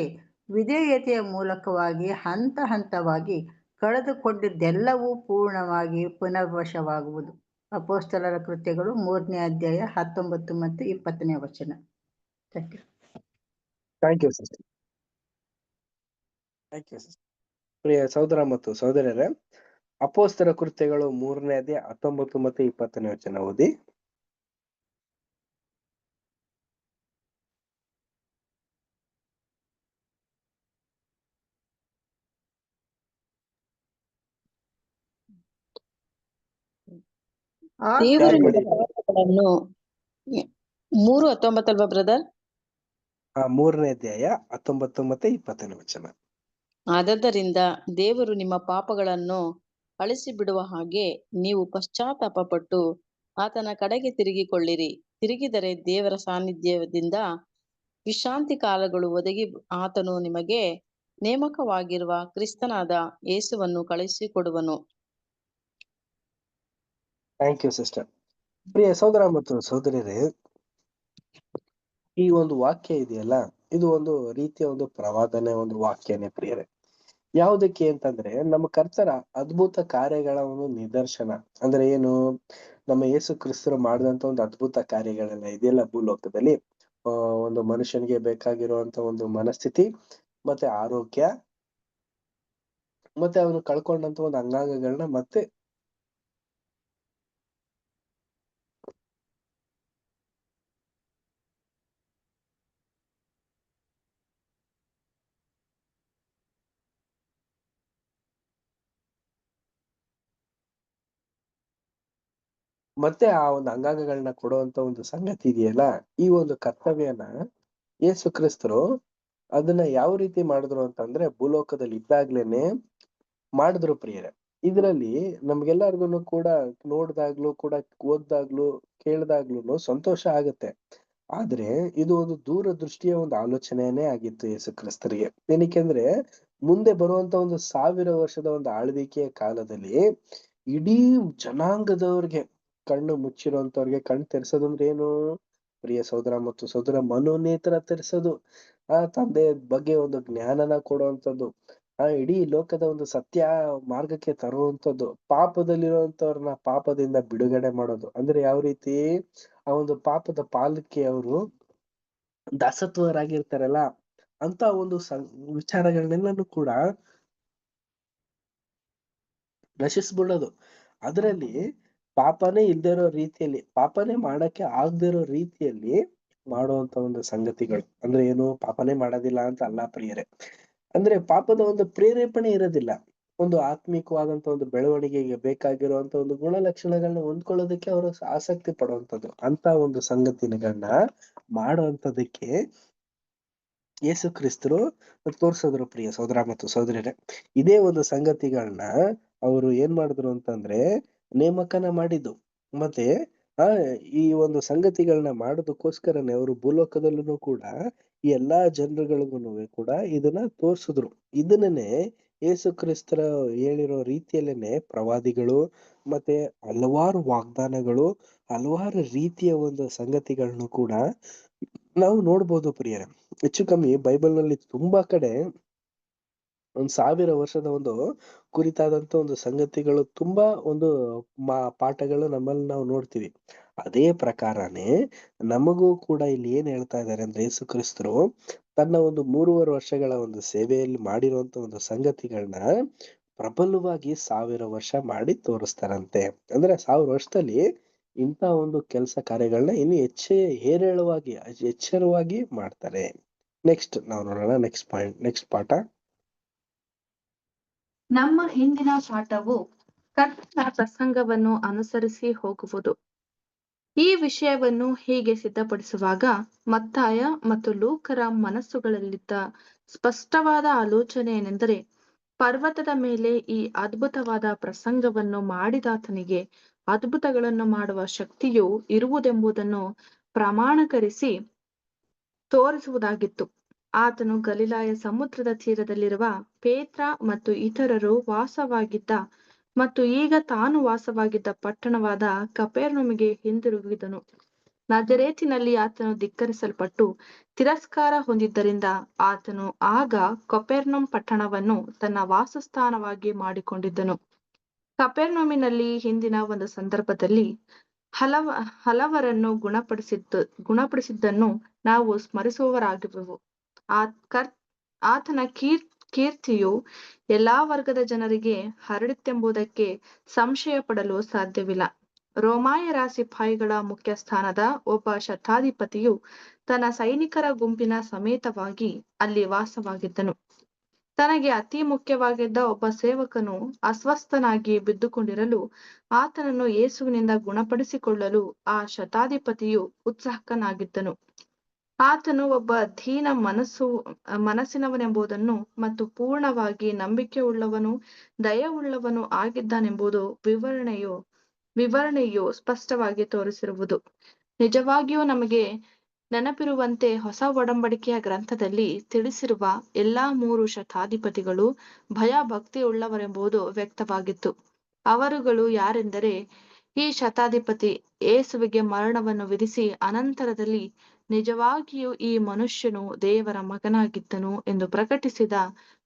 ವಿಧೇಯತೆಯ ಮೂಲಕವಾಗಿ ಹಂತ ಹಂತವಾಗಿ ಕಳೆದುಕೊಂಡಿದ್ದೆಲ್ಲವೂ ಪೂರ್ಣವಾಗಿ ಪುನರ್ವಶವಾಗುವುದು. ಅಪೊಸ್ತಲರ ಕೃತ್ಯಗಳು 3ನೇ ಅಧ್ಯಾಯ 19 ಮತ್ತು 20ನೇ ವಚನ. Thank you sister. ಪ್ರಿಯ ಸಹೋದರ ಮತ್ತು ಸಹೋದರರೇ, ಅಪೊಸ್ತಲರ ಕೃತ್ಯಗಳು 3ನೇ ಅಧ್ಯಾಯ 19 ಮತ್ತು 20ನೇ ವಚನ ಓದಿ. ದೇವರು ನಿಮ್ಮ ಪಾಪಗಳನ್ನು 3:19 ಅಲ್ವಾ ಬ್ರದರ್? 3ನೇ ಅಧ್ಯಾಯ 19 ಮತ್ತೆ 20ನೇ ವಚನ. ಆದದ್ದರಿಂದ ದೇವರು ನಿಮ್ಮ ಪಾಪಗಳನ್ನು ಅಳಿಸಿ ಬಿಡುವ ಹಾಗೆ ನೀವು ಪಶ್ಚಾತ್ತಾಪ ಪಟ್ಟು ಆತನ ಕಡೆಗೆ ತಿರುಗಿಕೊಳ್ಳಿರಿ. ತಿರುಗಿದರೆ ದೇವರ ಸಾನ್ನಿಧ್ಯದಿಂದ ವಿಶ್ರಾಂತಿ ಕಾಲಗಳು ಒದಗಿ ಆತನು ನಿಮಗೆ ನೇಮಕವಾಗಿರುವ ಕ್ರಿಸ್ತನಾದ ಯೇಸುವನ್ನು ಕಳುಹಿಸಿಕೊಡುವನು. Thank you sister. ಪ್ರಿಯ ಸಹೋದರ ಮತ್ತು ಸಹೋದರಿಯರೇ, ಈ ಒಂದು ವಾಕ್ಯ ಇದೆಯಲ್ಲ, ಇದು ಒಂದು ರೀತಿಯ ಒಂದು ಪ್ರವಾದನೆ, ಒಂದು ವಾಕ್ಯನೇ ಪ್ರಿಯರೇ. ಯಾವುದಕ್ಕೆ ಅಂತಂದ್ರೆ ನಮ್ಮ ಕರ್ತನ ಅದ್ಭುತ ಕಾರ್ಯಗಳ ಒಂದು ನಿದರ್ಶನ. ಅಂದ್ರೆ ಏನು? ನಮ್ಮ ಯೇಸು ಕ್ರಿಸ್ತರು ಮಾಡಿದಂತ ಒಂದು ಅದ್ಭುತ ಕಾರ್ಯಗಳೆಲ್ಲ ಇದೆಯಲ್ಲ ಭೂಲೋಕದಲ್ಲಿ, ಒಂದು ಮನುಷ್ಯನಿಗೆ ಬೇಕಾಗಿರುವಂತ ಒಂದು ಮನಸ್ಥಿತಿ ಮತ್ತೆ ಆರೋಗ್ಯ, ಮತ್ತೆ ಅವನು ಕಳ್ಕೊಂಡಂತ ಒಂದು ಅಂಗಾಂಗಗಳನ್ನ ಮತ್ತೆ ಆ ಒಂದು ಅಂಗಾಂಗಗಳನ್ನ ಕೊಡುವಂತ ಒಂದು ಸಂಗತಿ ಇದೆಯಲ್ಲ, ಈ ಒಂದು ಕರ್ತವ್ಯನ ಯೇಸು ಕ್ರಿಸ್ತರು ಅದನ್ನ ಯಾವ ರೀತಿ ಮಾಡಿದ್ರು ಅಂತಂದ್ರೆ ಭೂಲೋಕದಲ್ಲಿ ಇದ್ದಾಗ್ಲೇನೆ ಮಾಡಿದ್ರು ಪ್ರಿಯರೇ. ಇದರಲ್ಲಿ ನಮ್ಗೆಲ್ಲರಿಗೂ ಕೂಡ ನೋಡ್ದಾಗ್ಲೂ ಕೂಡ, ಓದ್ದಾಗ್ಲೂ ಕೇಳ್ದಾಗ್ಲೂ ಸಂತೋಷ ಆಗುತ್ತೆ. ಆದ್ರೆ ಇದು ಒಂದು ದೂರದೃಷ್ಟಿಯ ಒಂದು ಆಲೋಚನೆಯೇ ಆಗಿತ್ತು ಯೇಸು ಕ್ರಿಸ್ತರಿಗೆ. ಏನಕ್ಕೆಂದ್ರೆ ಮುಂದೆ ಬರುವಂತ ಒಂದು 1000 ವರ್ಷದ ಒಂದು ಆಳ್ವಿಕೆಯ ಕಾಲದಲ್ಲಿ ಇಡೀ ಜನಾಂಗದವ್ರಿಗೆ, ಕಣ್ಣು ಮುಚ್ಚಿರುವಂತವ್ರಿಗೆ ಕಣ್ಣು ತೆರೆಸೋದು ಅಂದ್ರೆ ಏನು ಪ್ರಿಯ ಸಹೋದರ ಮತ್ತು ಸಹೋದರ? ಮನೋನೇತ್ರ ತೆರೆಸೋದು, ತಂದೆ ಬಗ್ಗೆ ಒಂದು ಜ್ಞಾನನ ಕೊಡುವಂಥದ್ದು, ಇಡೀ ಲೋಕದ ಒಂದು ಸತ್ಯ ಮಾರ್ಗಕ್ಕೆ ತರುವಂತದ್ದು, ಪಾಪದಲ್ಲಿರುವಂತವ್ರನ್ನ ಪಾಪದಿಂದ ಬಿಡುಗಡೆ ಮಾಡೋದು. ಅಂದ್ರೆ ಯಾವ ರೀತಿ? ಆ ಒಂದು ಪಾಪದ ಪಾಲಕ್ಕೆ ಅವರು ದಾಸತ್ವರಾಗಿರ್ತಾರಲ್ಲ, ಅಂತ ಒಂದು ವಿಚಾರಗಳನ್ನೆಲ್ಲನೂ ಕೂಡ ನಶಿಸ್ಬಿಡೋದು. ಅದರಲ್ಲಿ ಪಾಪನೇ ಇಲ್ದೇ ಇರೋ ರೀತಿಯಲ್ಲಿ, ಪಾಪನೇ ಮಾಡಕ್ಕೆ ಆಗದೆ ಇರೋ ರೀತಿಯಲ್ಲಿ ಮಾಡುವಂತ ಒಂದು ಸಂಗತಿಗಳು. ಅಂದ್ರೆ ಏನು? ಪಾಪನೇ ಮಾಡೋದಿಲ್ಲ ಅಂತ ಅಲ್ಲ ಪ್ರಿಯರೇ. ಅಂದ್ರೆ ಪಾಪದ ಒಂದು ಪ್ರೇರೇಪಣೆ ಇರೋದಿಲ್ಲ. ಒಂದು ಆತ್ಮಿಕವಾದಂತ ಒಂದು ಬೆಳವಣಿಗೆಗೆ ಬೇಕಾಗಿರುವಂತ ಒಂದು ಗುಣಲಕ್ಷಣಗಳನ್ನ ಹೊಂದ್ಕೊಳ್ಳೋದಕ್ಕೆ ಅವರು ಆಸಕ್ತಿ ಪಡುವಂತದ್ದು, ಅಂತ ಒಂದು ಸಂಗತಿಗಳನ್ನ ಮಾಡುವಂತದಕ್ಕೆ ಯೇಸು ಕ್ರಿಸ್ತರು ತೋರ್ಸಿದ್ರು ಪ್ರಿಯ ಸಹೋದರ ಮತ್ತು ಸಹೋದರರೇ. ಇದೇ ಒಂದು ಸಂಗತಿಗಳನ್ನ ಅವರು ಏನ್ ಮಾಡಿದ್ರು ಅಂತಂದ್ರೆ ನೇಮಕನ ಮಾಡಿದ್ದು. ಮತ್ತೆ ಈ ಒಂದು ಸಂಗತಿಗಳನ್ನ ಮಾಡೋದಕ್ಕೋಸ್ಕರನೇ ಅವರು ಭೂಲೋಕದಲ್ಲೂ ಕೂಡ ಈ ಎಲ್ಲಾ ಜನರುಗಳಿಗೂ ಕೂಡ ಇದನ್ನ ತೋರ್ಸಿದ್ರು. ಇದನ್ನೇ ಯೇಸು ಕ್ರಿಸ್ತರ ಹೇಳಿರೋ ರೀತಿಯಲ್ಲೇನೆ ಪ್ರವಾದಿಗಳು ಮತ್ತೆ ಹಲವಾರು ವಾಗ್ದಾನಗಳು, ಹಲವಾರು ರೀತಿಯ ಒಂದು ಸಂಗತಿಗಳನ್ನು ಕೂಡ ನಾವು ನೋಡ್ಬೋದು ಪ್ರಿಯರೇ. ಹೆಚ್ಚು ಕಮ್ಮಿ ಬೈಬಲ್ ನಲ್ಲಿ ತುಂಬಾ ಕಡೆ 1000 ವರ್ಷದ ಒಂದು ಕುರಿತಾದಂತ ಒಂದು ಸಂಗತಿಗಳು, ತುಂಬಾ ಒಂದು ಪಾಠಗಳು ನಮ್ಮಲ್ಲಿ ನಾವು ನೋಡ್ತೀವಿ. ಅದೇ ಪ್ರಕಾರನೇ ನಮಗೂ ಕೂಡ ಇಲ್ಲಿ ಏನ್ ಹೇಳ್ತಾ ಇದ್ದಾರೆ ಅಂದ್ರೆ ಯೇಸು ಕ್ರಿಸ್ತರು ತನ್ನ ಒಂದು 3.5 ವರ್ಷಗಳ ಒಂದು ಸೇವೆಯಲ್ಲಿ ಮಾಡಿರುವಂತ ಒಂದು ಸಂಗತಿಗಳನ್ನ ಪ್ರಬಲವಾಗಿ 1000 ವರ್ಷ ಮಾಡಿ ತೋರಿಸ್ತಾರಂತೆ. ಅಂದ್ರೆ 1000 ವರ್ಷದಲ್ಲಿ ಇಂಥ ಒಂದು ಕೆಲಸ ಕಾರ್ಯಗಳನ್ನ ಇನ್ನು ಹೇರಳವಾಗಿ, ಎಚ್ಚರವಾಗಿ ಮಾಡ್ತಾರೆ. ನೆಕ್ಸ್ಟ್ ನಾವು ನೋಡೋಣ, ನೆಕ್ಸ್ಟ್ ಪಾಯಿಂಟ್, ನೆಕ್ಸ್ಟ್ ಪಾಠ. ನಮ್ಮ ಹಿಂದಿನ ಪಾಠವು ಕರ್ತನ ಪ್ರಸಂಗವನ್ನು ಅನುಸರಿಸಿ ಹೋಗುವುದು. ಈ ವಿಷಯವನ್ನು ಹೀಗೆ ಸಿದ್ಧಪಡಿಸುವಾಗ ಮತ್ತಾಯ ಮತ್ತು ಲೂಕರ ಮನಸ್ಸುಗಳಲ್ಲಿದ್ದ ಸ್ಪಷ್ಟವಾದ ಆಲೋಚನೆ ಏನೆಂದರೆ, ಪರ್ವತದ ಮೇಲೆ ಈ ಅದ್ಭುತವಾದ ಪ್ರಸಂಗವನ್ನು ಮಾಡಿದಾತನಿಗೆ ಅದ್ಭುತಗಳನ್ನು ಮಾಡುವ ಶಕ್ತಿಯು ಇರುವುದೆಂಬುದನ್ನು ಪ್ರಮಾಣೀಕರಿಸಿ ತೋರಿಸುವುದಾಗಿತ್ತು. ಆತನು ಗಲಿಲಾಯ ಸಮುದ್ರದ ತೀರದಲ್ಲಿರುವ ಪೇತ್ರ ಮತ್ತು ಇತರರು ವಾಸವಾಗಿದ್ದ ಮತ್ತು ಈಗ ತಾನು ವಾಸವಾಗಿದ್ದ ಪಟ್ಟಣವಾದ ಕಪೆರ್ನೌಮಿಗೆ ಹಿಂದಿರುಗಿದನು. ನಜರೇತಿನಲ್ಲಿ ಆತನು ಧಿಕ್ಕರಿಸಲ್ಪಟ್ಟು ತಿರಸ್ಕಾರ ಹೊಂದಿದ್ದರಿಂದ ಆತನು ಆಗ ಕಪೆರ್ನೌಮ್ ಪಟ್ಟಣವನ್ನು ತನ್ನ ವಾಸಸ್ಥಾನವಾಗಿ ಮಾಡಿಕೊಂಡಿದ್ದನು. ಕಪೆರ್ನೌಮಿನಲ್ಲಿ ಹಿಂದಿನ ಒಂದು ಸಂದರ್ಭದಲ್ಲಿ ಹಲವರನ್ನು ಗುಣಪಡಿಸಿದ್ದನ್ನು ನಾವು ಸ್ಮರಿಸುವವರಾಗಿರುವೆವು. ಆತನ ಕೀರ್ತಿಯು ಎಲ್ಲಾ ವರ್ಗದ ಜನರಿಗೆ ಹರಡಿತೆಂಬುದಕ್ಕೆ ಸಂಶಯ ಪಡಲು ಸಾಧ್ಯವಿಲ್ಲ. ರೋಮಾಯರ ಸಿಪಾಯಿಗಳ ಮುಖ್ಯಸ್ಥನಾದ ಒಬ್ಬ ಶತಾಧಿಪತಿಯು ತನ್ನ ಸೈನಿಕರ ಗುಂಪಿನ ಸಮೇತವಾಗಿ ಅಲ್ಲಿ ವಾಸವಾಗಿದ್ದನು. ತನಗೆ ಅತಿ ಮುಖ್ಯವಾಗಿದ್ದ ಒಬ್ಬ ಸೇವಕನು ಅಸ್ವಸ್ಥನಾಗಿ ಬಿದ್ದುಕೊಂಡಿರಲು ಆತನನ್ನು ಯೇಸುವಿನಿಂದ ಗುಣಪಡಿಸಿಕೊಳ್ಳಲು ಆ ಶತಾಧಿಪತಿಯು ಉತ್ಸುಕನಾಗಿದ್ದನು. ಆತನು ಒಬ್ಬ ದೀನ ಮನಸ್ಸಿನವನೆಂಬುದನ್ನು ಮತ್ತು ಪೂರ್ಣವಾಗಿ ನಂಬಿಕೆಯುಳ್ಳವನೂ ದಯೆಯುಳ್ಳವನೂ ಆಗಿದ್ದಾನೆಂಬುದು ವಿವರಣೆಯು ಸ್ಪಷ್ಟವಾಗಿ ತೋರಿಸಿರುವುದು. ನಿಜವಾಗಿಯೂ ನಮಗೆ ನೆನಪಿರುವಂತೆ ಹೊಸ ಒಡಂಬಡಿಕೆಯ ಗ್ರಂಥದಲ್ಲಿ ತಿಳಿಸಿರುವ ಎಲ್ಲಾ 3 ಶತಾಧಿಪತಿಗಳು ಭಯಭಕ್ತಿಯುಳ್ಳವರೆಂಬುದು ವ್ಯಕ್ತವಾಗಿತ್ತು. ಅವರುಗಳು ಯಾರೆಂದರೆ, ಈ ಶತಾಧಿಪತಿ ಯೇಸುವಿಗೆ ಮರಣವನ್ನು ವಿಧಿಸಿ ಅನಂತರದಲ್ಲಿ ನಿಜವಾಗಿಯೂ ಈ ಮನುಷ್ಯನು ದೇವರ ಮಗನಾಗಿದ್ದನು ಎಂದು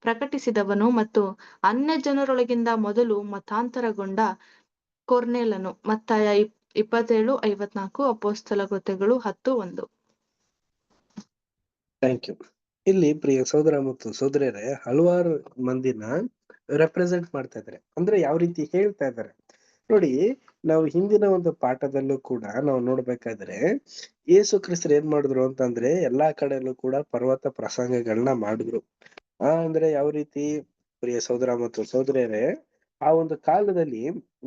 ಪ್ರಕಟಿಸಿದವನು ಮತ್ತು ಅನ್ಯಜನರೊಳಗಿಂದ ಮೊದಲು ಮತಾಂತರಗೊಂಡ ಕೊರ್ನೇಲನು. ಮತ್ತಾಯ 27:54, ಅಪೊಸ್ತಲ ಕೃತ್ಯಗಳು 10:1. Thank you. ಇಲ್ಲಿ ಪ್ರಿಯ ಸಹೋದರ ಮತ್ತು ಸಹೋದರಿಯರೇ, ಹಲವಾರು ಮಂದಿನ ರೆಪ್ರೆಸೆಂಟ್ ಮಾಡ್ತಾ ಇದ್ದಾರೆ. ಅಂದ್ರೆ ಯಾವ ರೀತಿ ಹೇಳ್ತಾ ಇದ್ದಾರೆ ನೋಡಿ. ನಾವು ಹಿಂದಿನ ಒಂದು ಪಾಠದಲ್ಲೂ ಕೂಡ ನಾವು ನೋಡ್ಬೇಕಾದ್ರೆ ಯೇಸು ಕ್ರಿಸ್ತರು ಏನ್ ಮಾಡಿದ್ರು ಅಂತಂದ್ರೆ ಎಲ್ಲಾ ಕಡೆಯಲ್ಲೂ ಕೂಡ ಪರ್ವತ ಪ್ರಸಂಗಗಳನ್ನ ಮಾಡಿದ್ರು. ಅಂದ್ರೆ ಯಾವ ರೀತಿ ಪ್ರಿಯ ಸಹೋದರ ಮತ್ತು ಸಹೋದರಿಯರೇ, ಆ ಒಂದು ಕಾಲದಲ್ಲಿ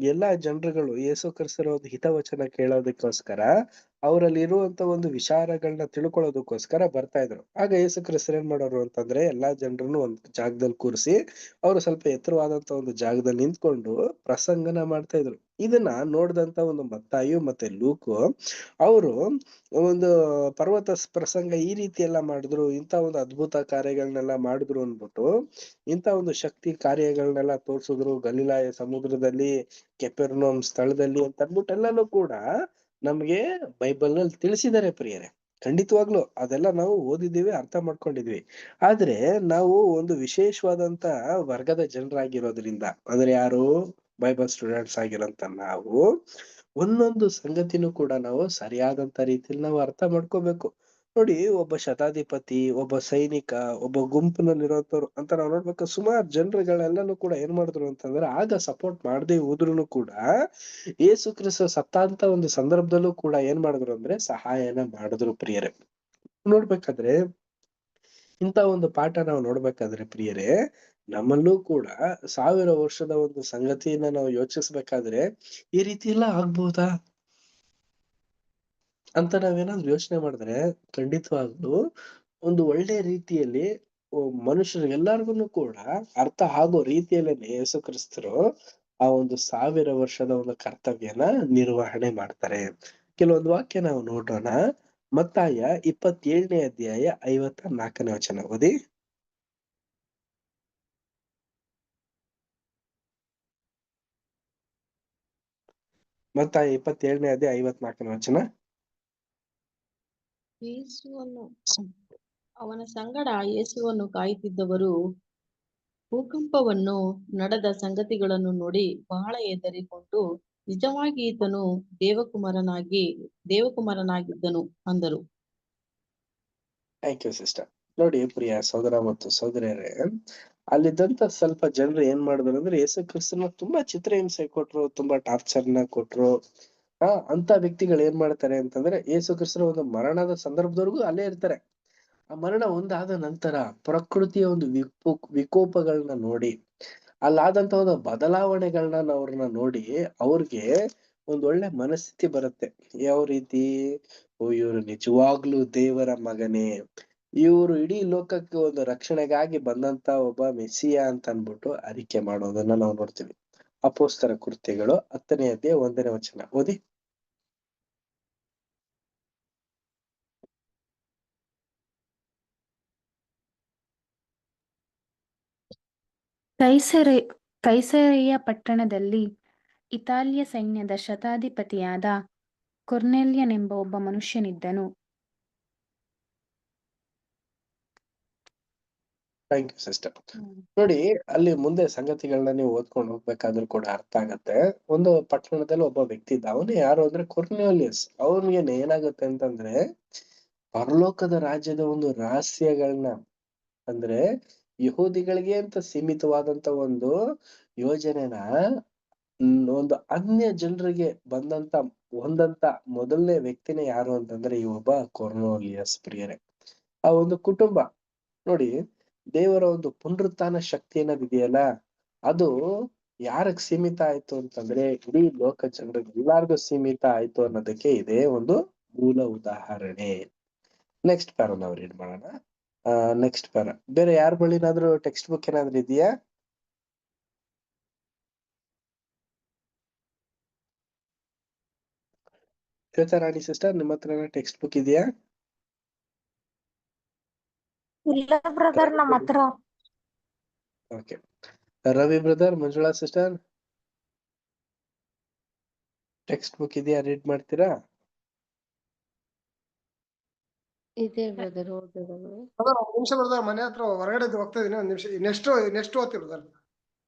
ಎಲ್ಲಾ ಜನರುಗಳು ಯೇಸು ಕ್ರಿಸ್ತರ ಒಂದು ಹಿತವಚನ ಕೇಳೋದಕ್ಕೋಸ್ಕರ ಅವರಲ್ಲಿ ಇರುವಂತ ಒಂದು ವಿಚಾರಗಳನ್ನ ತಿಳ್ಕೊಳ್ಳೋದಕ್ಕೋಸ್ಕರ ಬರ್ತಾ ಇದ್ರು. ಆಗ ಯೇಸು ಕ್ರಿಸ್ತರು ಏನ್ ಮಾಡೋರು ಅಂತಂದ್ರೆ ಎಲ್ಲಾ ಜನರನ್ನು ಒಂದ್ ಜಾಗದಲ್ಲಿ ಕೂರಿಸಿ ಅವರು ಸ್ವಲ್ಪ ಎತ್ತರವಾದಂತ ಒಂದು ಜಾಗದಲ್ಲಿ ನಿಂತ್ಕೊಂಡು ಪ್ರಸಂಗನ ಮಾಡ್ತಾ ಇದ್ರು. ಇದನ್ನ ನೋಡಿದಂತ ಒಂದು ಮತ್ತಾಯು ಮತ್ತೆ ಲೂಕು ಅವರು ಒಂದು ಪರ್ವತ ಪ್ರಸಂಗ ಈ ರೀತಿ ಎಲ್ಲ ಮಾಡಿದ್ರು, ಇಂಥ ಒಂದು ಅದ್ಭುತ ಕಾರ್ಯಗಳನ್ನೆಲ್ಲ ಮಾಡಿದ್ರು ಅಂದ್ಬಿಟ್ಟು ಇಂಥ ಒಂದು ಶಕ್ತಿ ಕಾರ್ಯಗಳನ್ನೆಲ್ಲ ತೋರ್ಸಿದ್ರು ಗಲಿಲಾಯ ಸಮುದ್ರದಲ್ಲಿ, ಕೆಪೆರ್ನೌಮ್ ಸ್ಥಳದಲ್ಲಿ ಅಂತ ಅಂದ್ಬಿಟ್ಟು ಎಲ್ಲಾನು ಕೂಡ ನಮ್ಗೆ ಬೈಬಲ್ ನಲ್ಲಿ ತಿಳಿಸಿದ್ದಾರೆ ಪ್ರಿಯರೇ. ಖಂಡಿತವಾಗ್ಲು ಅದೆಲ್ಲ ನಾವು ಓದಿದೀವಿ, ಅರ್ಥ ಮಾಡ್ಕೊಂಡಿದ್ವಿ. ಆದ್ರೆ ನಾವು ಒಂದು ವಿಶೇಷವಾದಂತ ವರ್ಗದ ಜನರಾಗಿರೋದ್ರಿಂದ, ಅಂದ್ರೆ ಯಾರು ಬೈಬಲ್ ಸ್ಟೂಡೆಂಟ್ಸ್ ಆಗಿರೋಂತ ನಾವು ಒಂದೊಂದು ಸಂಗತಿನೂ ಕೂಡ ನಾವು ಸರಿಯಾದಂತ ರೀತಿಯಲ್ಲಿ ನಾವು ಅರ್ಥ ಮಾಡ್ಕೋಬೇಕು. ನೋಡಿ, ಒಬ್ಬ ಶತಾಧಿಪತಿ, ಒಬ್ಬ ಸೈನಿಕ, ಒಬ್ಬ ಗುಂಪಿನಲ್ಲಿರೋಂಥವ್ರು ಅಂತ ನಾವು ನೋಡ್ಬೇಕು. ಸುಮಾರು ಜನರುಗಳೆಲ್ಲನೂ ಕೂಡ ಏನ್ ಮಾಡಿದ್ರು ಅಂತಂದ್ರೆ ಆಗ ಸಪೋರ್ಟ್ ಮಾಡದೆ ಹೋದ್ರುನು ಕೂಡ ಯೇಸು ಕ್ರಿಸ್ತ ಸತ್ತಾಂತ ಒಂದು ಸಂದರ್ಭದಲ್ಲೂ ಕೂಡ ಏನ್ ಮಾಡಿದ್ರು ಅಂದ್ರೆ ಸಹಾಯನ ಮಾಡಿದ್ರು ಪ್ರಿಯರೇ. ನೋಡ್ಬೇಕಾದ್ರೆ ಇಂಥ ಒಂದು ಪಾಠ ನಾವು ನೋಡ್ಬೇಕಾದ್ರೆ ಪ್ರಿಯರೇ, ನಮ್ಮಲ್ಲೂ ಕೂಡ 1000 ವರ್ಷದ ಒಂದು ಸಂಗತಿಯನ್ನ ನಾವು ಯೋಚಿಸ್ಬೇಕಾದ್ರೆ ಈ ರೀತಿ ಎಲ್ಲ ಆಗ್ಬೋದಾ ಅಂತ ನಾವೇನಾದ್ರೂ ಯೋಚನೆ ಮಾಡಿದ್ರೆ ಖಂಡಿತವಾಗ್ಲೂ ಒಂದು ಒಳ್ಳೆ ರೀತಿಯಲ್ಲಿ ಮನುಷ್ಯರಿಗೆಲ್ಲರಿಗೂ ಕೂಡ ಅರ್ಥ ಆಗೋ ರೀತಿಯಲ್ಲೇನೆ ಯೇಸು ಕ್ರಿಸ್ತರು ಆ ಒಂದು 1000 ವರ್ಷದ ಒಂದು ಕರ್ತವ್ಯನ ನಿರ್ವಹಣೆ ಮಾಡ್ತಾರೆ. ಕೆಲವೊಂದು ವಾಕ್ಯ ನಾವು ನೋಡೋಣ. ಮತ್ತಾಯ 27ನೇ ಅಧ್ಯಾಯ 54ನೇ ವಚನ ಓದಿ. ಮತ್ತಾಯ 27ನೇ ಅಧ್ಯಾಯ 54ನೇ ವಚನ. ಅವನ ಸಂಗಡ ಯೇಸುವನ್ನು ಕಾಯುತ್ತಿದ್ದವರು ಭೂಕಂಪವನ್ನು ನಡೆದ ಸಂಗತಿಗಳನ್ನು ನೋಡಿ ಬಹಳ ಹೆದರಿಕೊಂಡು ನಿಜವಾಗಿ ಈತನು ದೇವಕುಮಾರನಾಗಿದ್ದನು ಅಂದರು. Thank you sister. ನೋಡಿ ಪ್ರಿಯ ಸಹೋದರ ಮತ್ತು ಸಹೋದರಿಯರೇ, ಅಲ್ಲಿದ್ದಂತ ಸ್ವಲ್ಪ ಜನರು ಏನ್ ಮಾಡಿದ್ರು ಅಂದ್ರೆ ಯೇಸು ಕ್ರಿಸ್ತನ ತುಂಬಾ ಚಿತ್ರಹಿಂಸೆ ಕೊಟ್ರು, ತುಂಬಾ ಟಾರ್ಚರ್ನ ಕೊಟ್ರು. ಅಂತ ವ್ಯಕ್ತಿಗಳು ಏನ್ ಮಾಡ್ತಾರೆ ಅಂತಂದ್ರೆ ಯೇಸು ಕ್ರಿಸ್ತನ ಒಂದು ಮರಣದ ಸಂದರ್ಭದವರೆಗೂ ಅಲ್ಲೇ ಇರ್ತಾರೆ. ಆ ಮರಣ ಒಂದಾದ ನಂತರ ಪ್ರಕೃತಿಯ ಒಂದು ವಿಕೋಪಗಳನ್ನ ನೋಡಿ, ಅಲ್ಲಾದಂತ ಒಂದು ಬದಲಾವಣೆಗಳನ್ನ ಅವ್ರನ್ನ ನೋಡಿ ಅವ್ರಿಗೆ ಒಂದ್ ಒಳ್ಳೆ ಮನಸ್ಥಿತಿ ಬರುತ್ತೆ. ಯಾವ ರೀತಿ, ಇವ್ರು ನಿಜವಾಗ್ಲೂ ದೇವರ ಮಗನೇ, ಇವ್ರು ಇಡೀ ಲೋಕಕ್ಕೆ ಒಂದು ರಕ್ಷಣೆಗಾಗಿ ಬಂದಂತ ಒಬ್ಬ ಮೆಸ್ಸಿಯ ಅಂತ ಅನ್ಬಿಟ್ಟು ಅರಿಕೆ ಮಾಡೋದನ್ನ ನಾವು ನೋಡ್ತೀವಿ. ಅಪೊಸ್ತಲ ಕೃತ್ಯಗಳು 10ನೇ ಅಧ್ಯಾಯ 1ನೇ ವಚನ ಓದಿ. ಕೈಸರೈಯ ಪಟ್ಟಣದಲ್ಲಿ ಇತಾಲಿಯ ಸೈನ್ಯದ ಶತಾಧಿಪತಿಯಾದ ಕೊರ್ನೆಲ್ಯನೆಂಬ ಒಬ್ಬ ಮನುಷ್ಯನಿದ್ದನು. Thank you sister. ನೋಡಿ, ಅಲ್ಲಿ ಮುಂದೆ ಸಂಗತಿಗಳನ್ನ ನೀವು ಓದ್ಕೊಂಡು ಹೋಗ್ಬೇಕಾದ್ರೂ ಕೂಡ ಅರ್ಥ ಆಗತ್ತೆ. ಒಂದು ಪಟ್ಟಣದಲ್ಲಿ ಒಬ್ಬ ವ್ಯಕ್ತಿ ಇದ್ದ. ಅವನು ಯಾರು ಅಂದ್ರೆ ಕೊರ್ನೆಲಿಯಸ್. ಅವನಿಗೆ ಏನಾಗುತ್ತೆ ಅಂತಂದ್ರೆ, ಪರಲೋಕದ ರಾಜ್ಯದ ಒಂದು ರಹಸ್ಯಗಳನ್ನ, ಅಂದ್ರೆ ಯಹೂದಿಗಳಿಗೆ ಅಂತ ಸೀಮಿತವಾದಂತ ಒಂದು ಯೋಜನೆನ ಒಂದು ಅನ್ಯ ಜನರಿಗೆ ಹೊಂದಂತ ಮೊದಲನೇ ವ್ಯಕ್ತಿನೇ ಯಾರು ಅಂತಂದ್ರೆ ಈ ಒಬ್ಬ ಕೊರ್ನೆಲಿಯಸ್ ಪ್ರಿಯರೇ. ಆ ಒಂದು ಕುಟುಂಬ ನೋಡಿ, ದೇವರ ಒಂದು ಪುನರುತ್ಥಾನ ಶಕ್ತಿ ಅನ್ನೋದಿದೆಯಲ್ಲ, ಅದು ಯಾರಿಗ್ ಸೀಮಿತ ಆಯ್ತು ಅಂತಂದ್ರೆ ಇಡೀ ಲೋಕ ಜನರಿಗೆ ಎಲ್ಲಾರ್ಗು ಸೀಮಿತ ಆಯ್ತು ಅನ್ನೋದಕ್ಕೆ ಇದೇ ಒಂದು ಮೂಲ ಉದಾಹರಣೆ. ನೆಕ್ಸ್ಟ್ ಪ್ಯಾರ ನಾವು ರೀಡ್ ಮಾಡೋಣ. ನೆಕ್ಸ್ಟ್ ಪ್ಯಾರ ಬೇರೆ ಯಾರ ಬಳಿನಾದ್ರೂ ಟೆಕ್ಸ್ಟ್ ಬುಕ್ ಏನಾದ್ರು ಇದೆಯಾ? ರಾಣಿ ಸಿಸ್ಟರ್, ನಿಮ್ಮ ಹತ್ರ ಟೆಕ್ಸ್ಟ್ ಬುಕ್ ಇದೆಯಾ? ಇಲ್ಲ ಬ್ರದರ್, ನಮ್ಮ ಹತ್ರ. Okay. Ravi brother, Manjula sister, text book ಇದೆಯಾ? ರೀಡ್ ಮಾಡ್ತೀರಾ? ಇದೆ ಬ್ರದರ್, ಓದ್ಬೋದು. ಒಂದ್ ನಿಮಿಷ ಬ್ರದರ್, ಮನೆ ಹತ್ರ ಹೊರಗಡೆ ಹೋಗ್ತಾ ಇದೀನಿ, ಒಂದ್ ನಿಮಿಷ. ನೆಕ್ಸ್ಟ್ ಓದ್ತೀವಿ brother.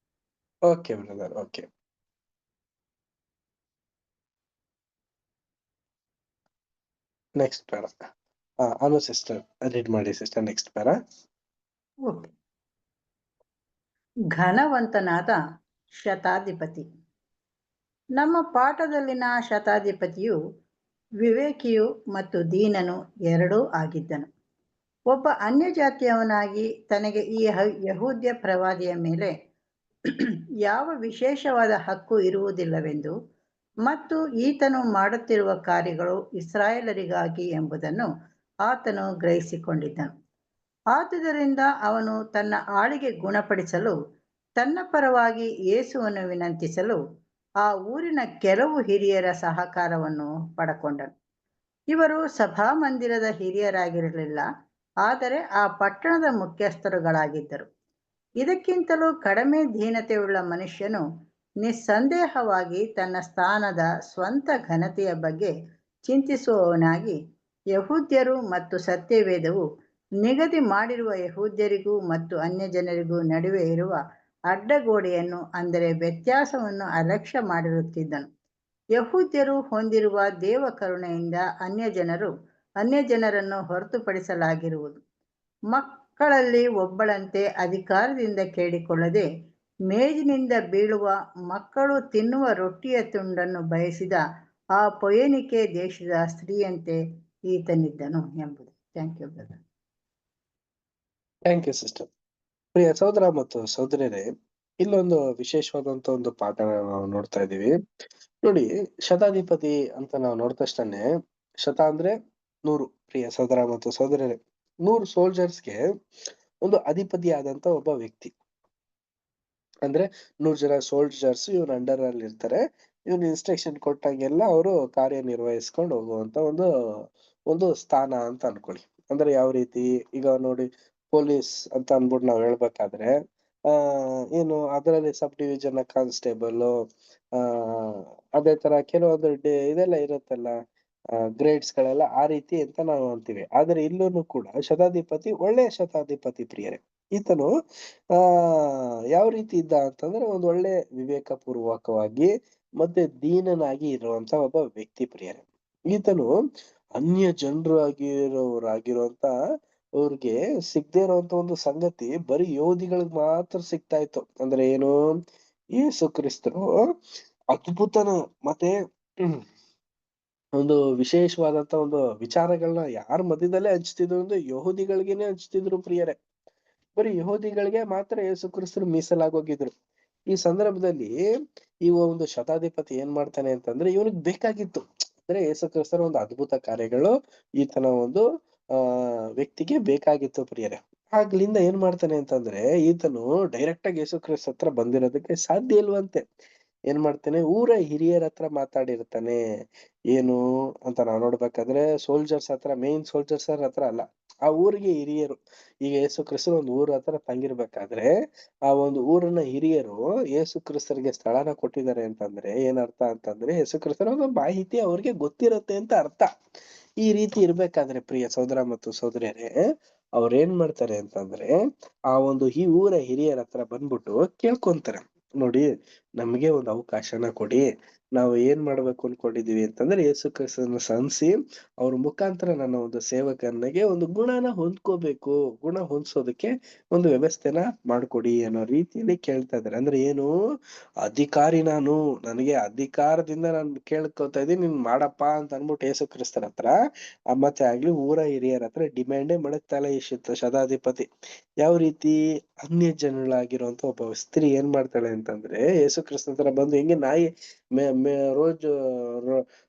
Okay brother, okay. Next para Anu sister read ಮಾಡಿ ಸಿಸ್ಟರ್. Next para. ಓಕೆ. ಘನವಂತನಾದ ಶತಾಧಿಪತಿ. ನಮ್ಮ ಪಾಠದಲ್ಲಿನ ಶತಾಧಿಪತಿಯು ವಿವೇಕಿಯು ಮತ್ತು ದೀನನು ಎರಡೂ ಆಗಿದ್ದನು. ಒಬ್ಬ ಅನ್ಯಜಾತಿಯವನಾಗಿ ತನಗೆ ಈ ಯಹೂದ್ಯ ಪ್ರವಾದಿಯ ಮೇಲೆ ಯಾವ ವಿಶೇಷವಾದ ಹಕ್ಕು ಇರುವುದಿಲ್ಲವೆಂದು ಮತ್ತು ಈತನು ಮಾಡುತ್ತಿರುವ ಕಾರ್ಯಗಳು ಇಸ್ರಾಯೇಲರಿಗಾಗಿ ಎಂಬುದನ್ನು ಆತನು ಗ್ರಹಿಸಿಕೊಂಡಿದ್ದನು. ಆದುದರಿಂದ ಅವನು ತನ್ನ ಆಳಿಗೆ ಗುಣಪಡಿಸಲು ತನ್ನ ಪರವಾಗಿ ಯೇಸುವನ್ನು ವಿನಂತಿಸಲು ಆ ಊರಿನ ಕೆಲವು ಹಿರಿಯರ ಸಹಕಾರವನ್ನು ಪಡಕೊಂಡನು. ಇವರು ಸಭಾಮಂದಿರದ ಹಿರಿಯರಾಗಿರಲಿಲ್ಲ, ಆದರೆ ಆ ಪಟ್ಟಣದ ಮುಖ್ಯಸ್ಥರುಗಳಾಗಿದ್ದರು. ಇದಕ್ಕಿಂತಲೂ ಕಡಿಮೆ ದೀನತೆಯುಳ್ಳ ಮನುಷ್ಯನು ನಿಸ್ಸಂದೇಹವಾಗಿ ತನ್ನ ಸ್ಥಾನದ ಸ್ವಂತ ಘನತೆಯ ಬಗ್ಗೆ ಚಿಂತಿಸುವವನಾಗಿ ಯಹೂದ್ಯರು ಮತ್ತು ಸತ್ಯವೇದವು ನಿಗದಿ ಮಾಡಿರುವ ಯಹೂದ್ಯರಿಗೂ ಮತ್ತು ಅನ್ಯಜನರಿಗೂ ನಡುವೆ ಇರುವ ಅಡ್ಡಗೋಡೆಯನ್ನು, ಅಂದರೆ ವ್ಯತ್ಯಾಸವನ್ನು ಅಲಕ್ಷ್ಯ ಮಾಡಿರುತ್ತಿದ್ದನು. ಯಹೂದ್ಯರು ಹೊಂದಿರುವ ದೇವ ಕರುಣೆಯಿಂದ ಅನ್ಯಜನರನ್ನು ಹೊರತುಪಡಿಸಲಾಗಿರುವುದು. ಮಕ್ಕಳಲ್ಲಿ ಒಬ್ಬಳಂತೆ ಅಧಿಕಾರದಿಂದ ಕೇಳಿಕೊಳ್ಳದೆ ಮೇಜಿನಿಂದ ಬೀಳುವ, ಮಕ್ಕಳು ತಿನ್ನುವ ರೊಟ್ಟಿಯ ತುಂಡನ್ನು ಬಯಸಿದ ಆ ಪೊಯೆನಿಕೆ ದೇಶದ ಸ್ತ್ರೀಯಂತೆ ಈತನಿದ್ದನು ಎಂಬುದು. Thank you brother. Thank you sister. ಪ್ರಿಯ ಸಹೋದರ ಮತ್ತು ಸಹೋದರಿಯರೇ, ಇಲ್ಲೊಂದು ವಿಶೇಷವಾದಂತ ಒಂದು ಪಾಠ ನಾವು ನೋಡ್ತಾ ಇದೀವಿ. ನೋಡಿ, ಶತಾಧಿಪತಿ ಅಂತ ನಾವು ನೋಡಿದ ತಕ್ಷಣ, ಶತ ಅಂದ್ರೆ 100. ಪ್ರಿಯ ಸಹೋದರ ಮತ್ತು ಸಹೋದರಿಯರೇ, 100 ಸೋಲ್ಜರ್ಸ್ಗೆ ಒಂದು ಅಧಿಪತಿ ಆದಂತ ಒಬ್ಬ ವ್ಯಕ್ತಿ. ಅಂದ್ರೆ 100 ಜನ ಸೋಲ್ಜರ್ಸ್ ಇವನ್ ಅಂಡರ್ ಅಲ್ಲಿ ಇರ್ತಾರೆ. ಇವನ್ ಇನ್ಸ್ಟ್ರಕ್ಷನ್ ಕೊಟ್ಟಾಗೆಲ್ಲ ಅವರು ಕಾರ್ಯನಿರ್ವಹಿಸ್ಕೊಂಡು ಹೋಗುವಂತ ಒಂದು ಸ್ಥಾನ ಅಂತ ಅನ್ಕೊಳ್ಳಿ. ಅಂದ್ರೆ ಯಾವ ರೀತಿ, ಈಗ ನೋಡಿ ಪೊಲೀಸ್ ಅಂತ ಅನ್ಬಿಟ್ಟು ನಾವ್ ಹೇಳ್ಬೇಕಾದ್ರೆ ಏನು ಅದರಲ್ಲಿ ಸಬ್ ಡಿವಿಷನ್ ಕಾನ್ಸ್ಟೇಬಲ್, ಅದೇ ತರ ಕೆಲವೊಂದು ಇದೆಲ್ಲ ಇರುತ್ತಲ್ಲ, ಗ್ರೇಡ್ಸ್ ಗಳೆಲ್ಲ ಆ ರೀತಿ ಅಂತ ನಾವು ಅಂತೀವಿ. ಆದ್ರೆ ಇಲ್ಲೂ ಕೂಡ ಶತಾಧಿಪತಿ ಒಳ್ಳೆಯ ಶತಾಧಿಪತಿ ಪ್ರಿಯರೇ. ಈತನು ಯಾವ ರೀತಿ ಇದ್ದ ಅಂತಂದ್ರೆ ಒಂದು ಒಳ್ಳೆ ವಿವೇಕ ಪೂರ್ವಕವಾಗಿ ಮತ್ತೆ ದೀನನಾಗಿ ಇರುವಂತ ಒಬ್ಬ ವ್ಯಕ್ತಿ ಪ್ರಿಯರೇ. ಈತನು ಅನ್ಯ ಜನರು ಆಗಿರುವಂತ ಅವ್ರಿಗೆ ಸಿಗದೆ ಇರುವಂತ ಒಂದು ಸಂಗತಿ ಬರೀ ಯೋಧಿಗಳಿಗೆ ಮಾತ್ರ ಸಿಗ್ತಾ ಇತ್ತು. ಅಂದ್ರೆ ಏನು, ಯೇಸು ಕ್ರಿಸ್ತರು ಅದ್ಭುತನ ಮತ್ತೆ ಒಂದು ವಿಶೇಷವಾದಂತ ಒಂದು ವಿಚಾರಗಳನ್ನ ಯಾರ ಮಧ್ಯದಲ್ಲೇ ಹಂಚ್ತಿದ್ರು ಅಂದ್ರೆ ಯಹೂದಿಗಳಿಗೇನೆ ಹಂಚ್ತಿದ್ರು ಪ್ರಿಯರೇ. ಬರೀ ಯಹೂದಿಗಳಿಗೆ ಮಾತ್ರ ಯೇಸು ಕ್ರಿಸ್ತರು ಮೀಸಲಾಗೋಗಿದ್ರು. ಈ ಸಂದರ್ಭದಲ್ಲಿ ಈ ಒಂದು ಶತಾಧಿಪತಿ ಏನ್ ಮಾಡ್ತಾನೆ ಅಂತಂದ್ರೆ, ಇವನಿಗೆ ಬೇಕಾಗಿತ್ತು ಅಂದ್ರೆ ಯೇಸು ಕ್ರಿಸ್ತರ ಒಂದು ಅದ್ಭುತ ಕಾರ್ಯಗಳು ಈತನ ಒಂದು ವ್ಯಕ್ತಿಗೆ ಬೇಕಾಗಿತ್ತು ಪ್ರಿಯರೇ. ಆಗ್ಲಿಂದ ಏನ್ ಮಾಡ್ತಾನೆ ಅಂತಂದ್ರೆ, ಈತನು ಡೈರೆಕ್ಟ್ ಆಗಿ ಯೇಸು ಕ್ರಿಸ್ತ ಹತ್ರ ಬಂದಿರೋದಕ್ಕೆ ಸಾಧ್ಯ ಇಲ್ವಂತೆ. ಏನ್ ಮಾಡ್ತಾನೆ, ಊರ ಹಿರಿಯರ ಹತ್ರ ಮಾತಾಡಿರ್ತಾನೆ. ಏನು ಅಂತ ನಾವ್ ನೋಡ್ಬೇಕಾದ್ರೆ ಸೋಲ್ಜರ್ಸ್ ಹತ್ರ, ಮೇನ್ ಸೋಲ್ಜರ್ಸ್ ಹತ್ರ ಅಲ್ಲ, ಆ ಊರಿಗೆ ಹಿರಿಯರು. ಈಗ ಯೇಸು ಕ್ರಿಸ್ತರು ಒಂದು ಊರ ಹತ್ರ ತಂಗಿರ್ಬೇಕಾದ್ರೆ ಆ ಒಂದು ಊರಿನ ಹಿರಿಯರು ಯೇಸು ಕ್ರಿಸ್ತರಿಗೆ ಸ್ಥಳನ ಕೊಟ್ಟಿದ್ದಾರೆ ಅಂತಂದ್ರೆ ಏನರ್ಥ ಅಂತಂದ್ರೆ, ಯೇಸು ಕ್ರಿಸ್ತರ ಒಂದು ಮಾಹಿತಿ ಅವ್ರಿಗೆ ಗೊತ್ತಿರತ್ತೆ ಅಂತ ಅರ್ಥ. ಈ ರೀತಿ ಇರ್ಬೇಕಾದ್ರೆ ಪ್ರಿಯ ಸಹೋದರ ಮತ್ತು ಸಹೋದರಿಯರೇ, ಅವ್ರೇನ್ ಮಾಡ್ತಾರೆ ಅಂತಂದ್ರೆ ಆ ಒಂದು ಈ ಊರ ಹಿರಿಯರ ಹತ್ರ ಬಂದ್ಬಿಟ್ಟು ಕೇಳ್ಕೊಂತಾರೆ, ನೋಡಿ ನಮ್ಗೆ ಒಂದು ಅವಕಾಶನ ಕೊಡಿ, ನಾವು ಏನ್ ಮಾಡ್ಬೇಕು ಅನ್ಕೊಂಡಿದೀವಿ ಅಂತಂದ್ರೆ ಯೇಸು ಕ್ರಿಸ್ತನ ಸಂಸಿ ಅವ್ರ ಮುಖಾಂತರ ನನ್ನ ಒಂದು ಸೇವಕನಿಗೆ ಒಂದು ಗುಣನ ಹೊಂದ್ಕೋಬೇಕು, ಗುಣ ಹೊಂದ್ಸೋದಕ್ಕೆ ಒಂದು ವ್ಯವಸ್ಥೆನ ಮಾಡ್ಕೊಡಿ ಅನ್ನೋ ರೀತಿಯಲ್ಲಿ ಕೇಳ್ತಾ ಇದಾರೆ. ಅಂದ್ರೆ ಏನು, ಅಧಿಕಾರಿ ನಾನು, ನನಗೆ ಅಧಿಕಾರದಿಂದ ನಾನು ಕೇಳ್ಕೊತಾ ಇದೀನಿ, ನೀನ್ ಮಾಡಪ್ಪ ಅಂತ ಅನ್ಬಿಟ್ಟು ಯೇಸು ಕ್ರಿಸ್ತರ ಹತ್ರ ಮತ್ತೆ ಆಗ್ಲಿ ಊರ ಹಿರಿಯರ ಹತ್ರ ಡಿಮ್ಯಾಂಡೇ ಮಾಡಕ್ತಲ್ಲ ಈ ಶತಾಧಿಪತಿ. ಯಾವ ರೀತಿ, ಅನ್ಯ ಜನಗಳಾಗಿರುವಂತ ಒಬ್ಬ ಸ್ತ್ರೀ ಏನ್ ಮಾಡ್ತಾಳೆ ಅಂತಂದ್ರೆ ಯೇಸು ಕ್ರಿಸ್ತ ಹತ್ರ ಬಂದು ಹೆಂಗೆ ನಾಯಿ ರೋಜ್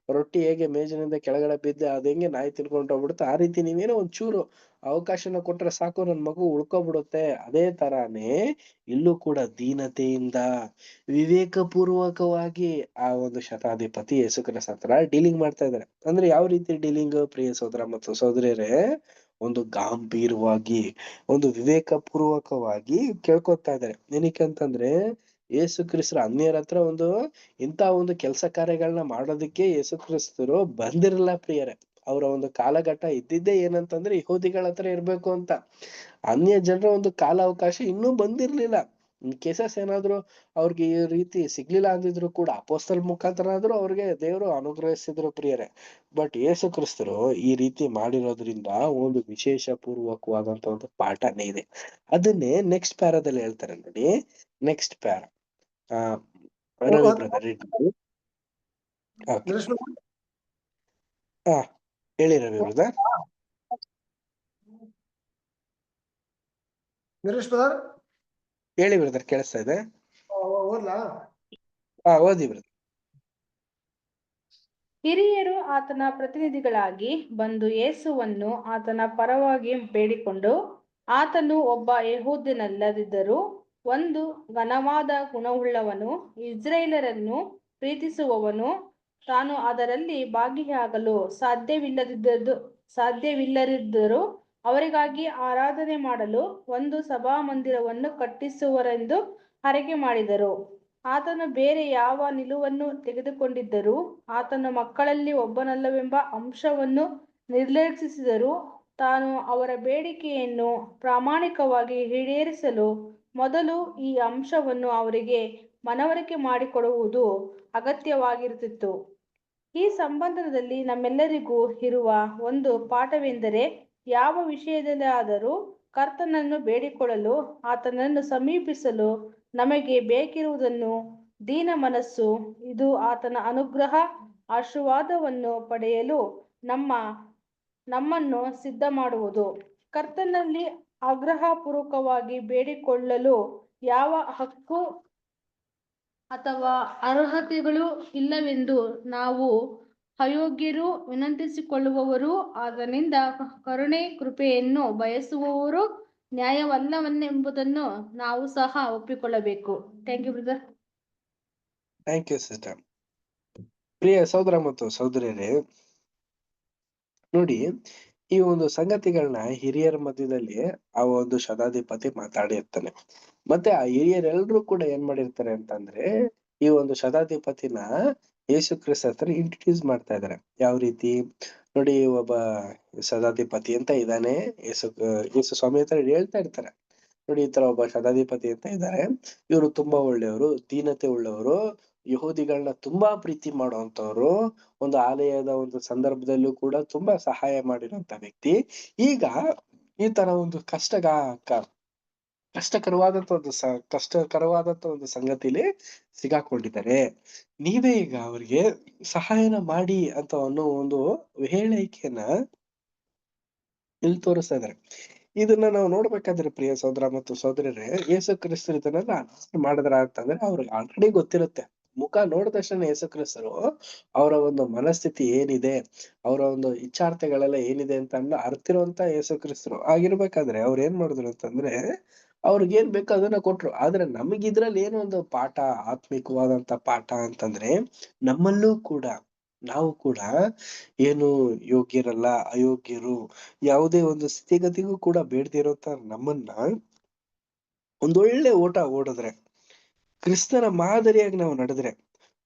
ರೊಟ್ಟಿ ಹೇಗೆ ಮೇಜಿನಿಂದ ಕೆಳಗಡೆ ಬಿದ್ದೆ ಅದ್ ಹೆಂಗೆ ನಾಯಿ ತಿನ್ಕೊಂಡು ಹೋಗ್ಬಿಡುತ್ತೆ, ಆ ರೀತಿ ನೀವೇನೋ ಒಂಚೂರು ಅವಕಾಶನ ಕೊಟ್ರೆ ಸಾಕು ನನ್ ಮಗು ಉಳ್ಕೊಬಿಡುತ್ತೆ. ಅದೇ ತರಾನೇ ಇಲ್ಲೂ ಕೂಡ ದೀನತೆಯಿಂದ ವಿವೇಕಪೂರ್ವಕವಾಗಿ ಆ ಒಂದು ಶತಾಧಿಪತಿ ಯೇಸು ಕ್ರಿಸ್ತ ಹತ್ರ ಡೀಲಿಂಗ್ ಮಾಡ್ತಾ ಇದಾರೆ. ಅಂದ್ರೆ ಯಾವ ರೀತಿ ಡೀಲಿಂಗ್ ಪ್ರಿಯ ಸಹೋದರ ಮತ್ತು ಸಹೋದರಿಯರೇ, ಒಂದು ಗಾಂಭೀರ್ಯವಾಗಿ, ಒಂದು ವಿವೇಕಪೂರ್ವಕವಾಗಿ ಕೇಳ್ಕೊತಾ ಇದಾರೆ. ಏನಕ್ಕೆ ಅಂತಂದ್ರೆ ಯೇಸು ಕ್ರಿಸ್ತರು ಅನ್ಯರ ಹತ್ರ ಇಂತ ಒಂದು ಕೆಲಸ ಕಾರ್ಯಗಳನ್ನ ಮಾಡೋದಕ್ಕೆ ಯೇಸು ಕ್ರಿಸ್ತರು ಬಂದಿರಲ್ಲ ಪ್ರಿಯರೇ. ಅವರ ಒಂದು ಕಾಲಘಟ್ಟ ಇದ್ದಿದ್ದೇ ಏನಂತಂದ್ರೆ ಯಹೂದಿಗಳ ಹತ್ರ ಇರ್ಬೇಕು ಅಂತ. ಅನ್ಯ ಜನರ ಒಂದು ಕಾಲಾವಕಾಶ ಇನ್ನೂ ಬಂದಿರ್ಲಿಲ್ಲ. ಕೇಸಸ್ ಏನಾದ್ರು ಅವ್ರಿಗೆ ಈ ರೀತಿ ಸಿಗ್ಲಿಲ್ಲ ಅಂದಿದ್ರು ಕೂಡ ಅಪೊಸ್ತಲ ಮುಖಾಂತರ ಆದ್ರೂ ಅವ್ರಿಗೆ ದೇವರು ಅನುಗ್ರಹಿಸಿದ್ರು ಪ್ರಿಯರೇ. ಬಟ್ ಯೇಸು ಕ್ರಿಸ್ತರು ಈ ರೀತಿ ಮಾಡಿರೋದ್ರಿಂದ ಒಂದು ವಿಶೇಷ ಪೂರ್ವಕವಾದಂತ ಒಂದು ಪಾಠನೇ ಇದೆ. ಅದನ್ನೇ ನೆಕ್ಸ್ಟ್ ಪ್ಯಾರಾದಲ್ಲಿ ಹೇಳ್ತಾರೆ ನೋಡಿ. ನೆಕ್ಸ್ಟ್ ಪ್ಯಾರ ರವಿ ಬ್ರದರ್ ಹೇಳಿ ರವಿ ಬ್ರದರ್. ನರೇಶ್ ಬ್ರದರ್ ಹೇಳಿ ಬ್ರದರ್, ಕೇಳಿಸ್ತಾ ಇದೆ. ಓದ್ಲಾ? ಓದಿ ಬ್ರದರ್. ಹಿರಿಯರು ಆತನ ಪ್ರತಿನಿಧಿಗಳಾಗಿ ಬಂದು ಯೇಸುವನ್ನು ಆತನ ಪರವಾಗಿ ಬೇಡಿಕೊಂಡು, ಆತನು ಒಬ್ಬ ಯೆಹೂದ್ಯನಲ್ಲದಿದ್ದರೂ ಒಂದು ಘನವಾದ ಗುಣವುಳ್ಳವನು, ಇಸ್ರಾಯೇಲರನ್ನು ಪ್ರೀತಿಸುವವನು, ತಾನು ಅದರಲ್ಲಿ ಭಾಗಿಯಾಗಲು ಸಾಧ್ಯವಿಲ್ಲದಿದ್ದರೂ ಅವರಿಗಾಗಿ ಆರಾಧನೆ ಮಾಡಲು ಒಂದು ಸಭಾಮಂದಿರವನ್ನು ಕಟ್ಟಿಸುವರೆಂದು ಹರಕೆ ಮಾಡಿದರು. ಆತನು ಬೇರೆ ಯಾವ ನಿಲುವನ್ನು ತೆಗೆದುಕೊಂಡಿದ್ದರೂ ಆತನ ಮಕ್ಕಳಲ್ಲಿ ಒಬ್ಬನಲ್ಲವೆಂಬ ಅಂಶವನ್ನು ನಿರ್ಲಕ್ಷಿಸಿದರು. ತಾನು ಅವರ ಬೇಡಿಕೆಯನ್ನು ಪ್ರಾಮಾಣಿಕವಾಗಿ ಈಡೇರಿಸಲು ಮೊದಲು ಈ ಅಂಶವನ್ನು ಅವರಿಗೆ ಮನವರಿಕೆ ಮಾಡಿಕೊಡುವುದು ಅಗತ್ಯವಾಗಿರುತ್ತಿತ್ತು. ಈ ಸಂಬಂಧದಲ್ಲಿ ನಮ್ಮೆಲ್ಲರಿಗೂ ಇರುವ ಒಂದು ಪಾಠವೆಂದರೆ, ಯಾವ ವಿಷಯದಲ್ಲಾದರೂ ಕರ್ತನನ್ನು ಬೇಡಿಕೊಳ್ಳಲು, ಆತನನ್ನು ಸಮೀಪಿಸಲು ನಮಗೆ ಬೇಕಿರುವುದನ್ನು ದೀನ ಮನಸ್ಸು, ಇದು ಆತನ ಅನುಗ್ರಹ ಆಶೀರ್ವಾದವನ್ನು ಪಡೆಯಲು ನಮ್ಮನ್ನು ಸಿದ್ಧ ಮಾಡುವುದು. ಕರ್ತನಲ್ಲಿ ಆಗ್ರಹಪೂರ್ವಕವಾಗಿ ಬೇಡಿಕೊಳ್ಳಲು ಯಾವ ಹಕ್ಕು ಅಥವಾ ಅರ್ಹತೆಗಳೂ ಇಲ್ಲವೆಂದು ನಾವು ಅಯೋಗ್ಯರು, ವಿನಂತಿಸಿಕೊಳ್ಳುವವರು, ಆತನಿಂದ ಕರುಣೆ ಕೃಪೆಯನ್ನು ಬಯಸುವವರು ನ್ಯಾಯವಲ್ಲವೆಂಬುದನ್ನು ನಾವು ಸಹ ಒಪ್ಪಿಕೊಳ್ಳಬೇಕು. Thank you brother. Thank you sister. ಪ್ರಿಯ ಸಹೋದರ ಮತ್ತು ಸಹೋದರಿಯರೇ, ನೋಡಿ ಈ ಒಂದು ಸಂಗತಿಗಳನ್ನ ಹಿರಿಯರ ಮಧ್ಯದಲ್ಲಿ ಆ ಒಂದು ಶತಾಧಿಪತಿ ಮಾತಾಡಿರ್ತಾನೆ. ಮತ್ತೆ ಆ ಹಿರಿಯರೆಲ್ಲರೂ ಕೂಡ ಏನ್ ಮಾಡಿರ್ತಾರೆ ಅಂತಂದ್ರೆ ಈ ಒಂದು ಶತಾಧಿಪತಿನ ಯೇಸು ಕ್ರಿಸ್ತ ಹತ್ರ ಇಂಟ್ರೊಡ್ಯೂಸ್ ಮಾಡ್ತಾ ಇದಾರೆ. ಯಾವ ರೀತಿ ನೋಡಿ, ಒಬ್ಬ ಶತಾಧಿಪತಿ ಅಂತ ಇದ್ದಾನೆ, ಯೇಸು ಸ್ವಾಮಿ ಹತ್ರ ಹೇಳ್ತಾ ಇರ್ತಾರೆ, ನೋಡಿ ಈ ತರ ಒಬ್ಬ ಶತಾಧಿಪತಿ ಅಂತ ಇದ್ದಾರೆ, ಇವರು ತುಂಬಾ ಒಳ್ಳೆಯವರು, ದೀನತೆ ಉಳ್ಳವರು, ಯಹೂದಿಗಳನ್ನ ತುಂಬಾ ಪ್ರೀತಿ ಮಾಡುವಂತವ್ರು, ಒಂದು ಆಲಯದ ಒಂದು ಸಂದರ್ಭದಲ್ಲೂ ಕೂಡ ತುಂಬಾ ಸಹಾಯ ಮಾಡಿರುವಂತ ವ್ಯಕ್ತಿ. ಈಗ ಈ ತರ ಒಂದು ಕಷ್ಟಕರವಾದಂತ ಒಂದು ಸಂಗತಿಲಿ ಸಿಗಾಕೊಂಡಿದ್ದಾರೆ. ನೀವೇ ಈಗ ಅವ್ರಿಗೆ ಸಹಾಯನ ಮಾಡಿ ಅಂತ ಅನ್ನೋ ಒಂದು ಹೇಳಿಕೆಯನ್ನ ಇಲ್ಲಿ ತೋರಿಸ್ತಾ ಇದಾರೆ. ಇದನ್ನ ನಾವು ನೋಡ್ಬೇಕಾದ್ರೆ ಪ್ರಿಯ ಸಹೋದರ ಮತ್ತು ಸಹೋದರರೇ, ಯೇಸು ಕ್ರಿಸ್ತರು ಇದನ್ನೆಲ್ಲ ಮಾಡಿದ್ರ ಅಂತಂದ್ರೆ ಅವ್ರಿಗೆ ಆಲ್ರೆಡಿ ಗೊತ್ತಿರುತ್ತೆ ಮುಖ ನೋಡಿದ ತಕ್ಷಣ ಯೇಸು ಕ್ರಿಸ್ತರು ಅವರ ಒಂದು ಮನಸ್ಥಿತಿ ಏನಿದೆ, ಅವರ ಒಂದು ಇಚ್ಛಾರ್ಥಗಳೆಲ್ಲ ಏನಿದೆ ಅಂತ ಅರ್ತಿರುವಂತ ಯೇಸು ಕ್ರಿಸ್ತರು ಆಗಿರ್ಬೇಕಾದ್ರೆ ಅವ್ರ ಏನ್ ಮಾಡಿದ್ರು ಅಂತಂದ್ರೆ ಅವ್ರಿಗೆ ಏನ್ ಬೇಕೋ ಅದನ್ನ ಕೊಟ್ರು. ಆದ್ರೆ ನಮಗಿದ್ರಲ್ಲಿ ಏನು ಒಂದು ಪಾಠ, ಆತ್ಮಿಕವಾದಂತ ಪಾಠ ಅಂತಂದ್ರೆ ನಮ್ಮಲ್ಲೂ ಕೂಡ ನಾವು ಕೂಡ ಏನು ಯೋಗ್ಯರಲ್ಲ, ಅಯೋಗ್ಯರು, ಯಾವುದೇ ಒಂದು ಸ್ಥಿತಿಗತಿಗೂ ಕೂಡ ಬೇಡದಿರೋಂತ ನಮ್ಮನ್ನ ಒಂದೊಳ್ಳೆ ಓಟ ಓಡಿದ್ರೆ, ಕ್ರಿಸ್ತನ ಮಾದರಿಯಾಗಿ ನಾವು ನಡೆದ್ರೆ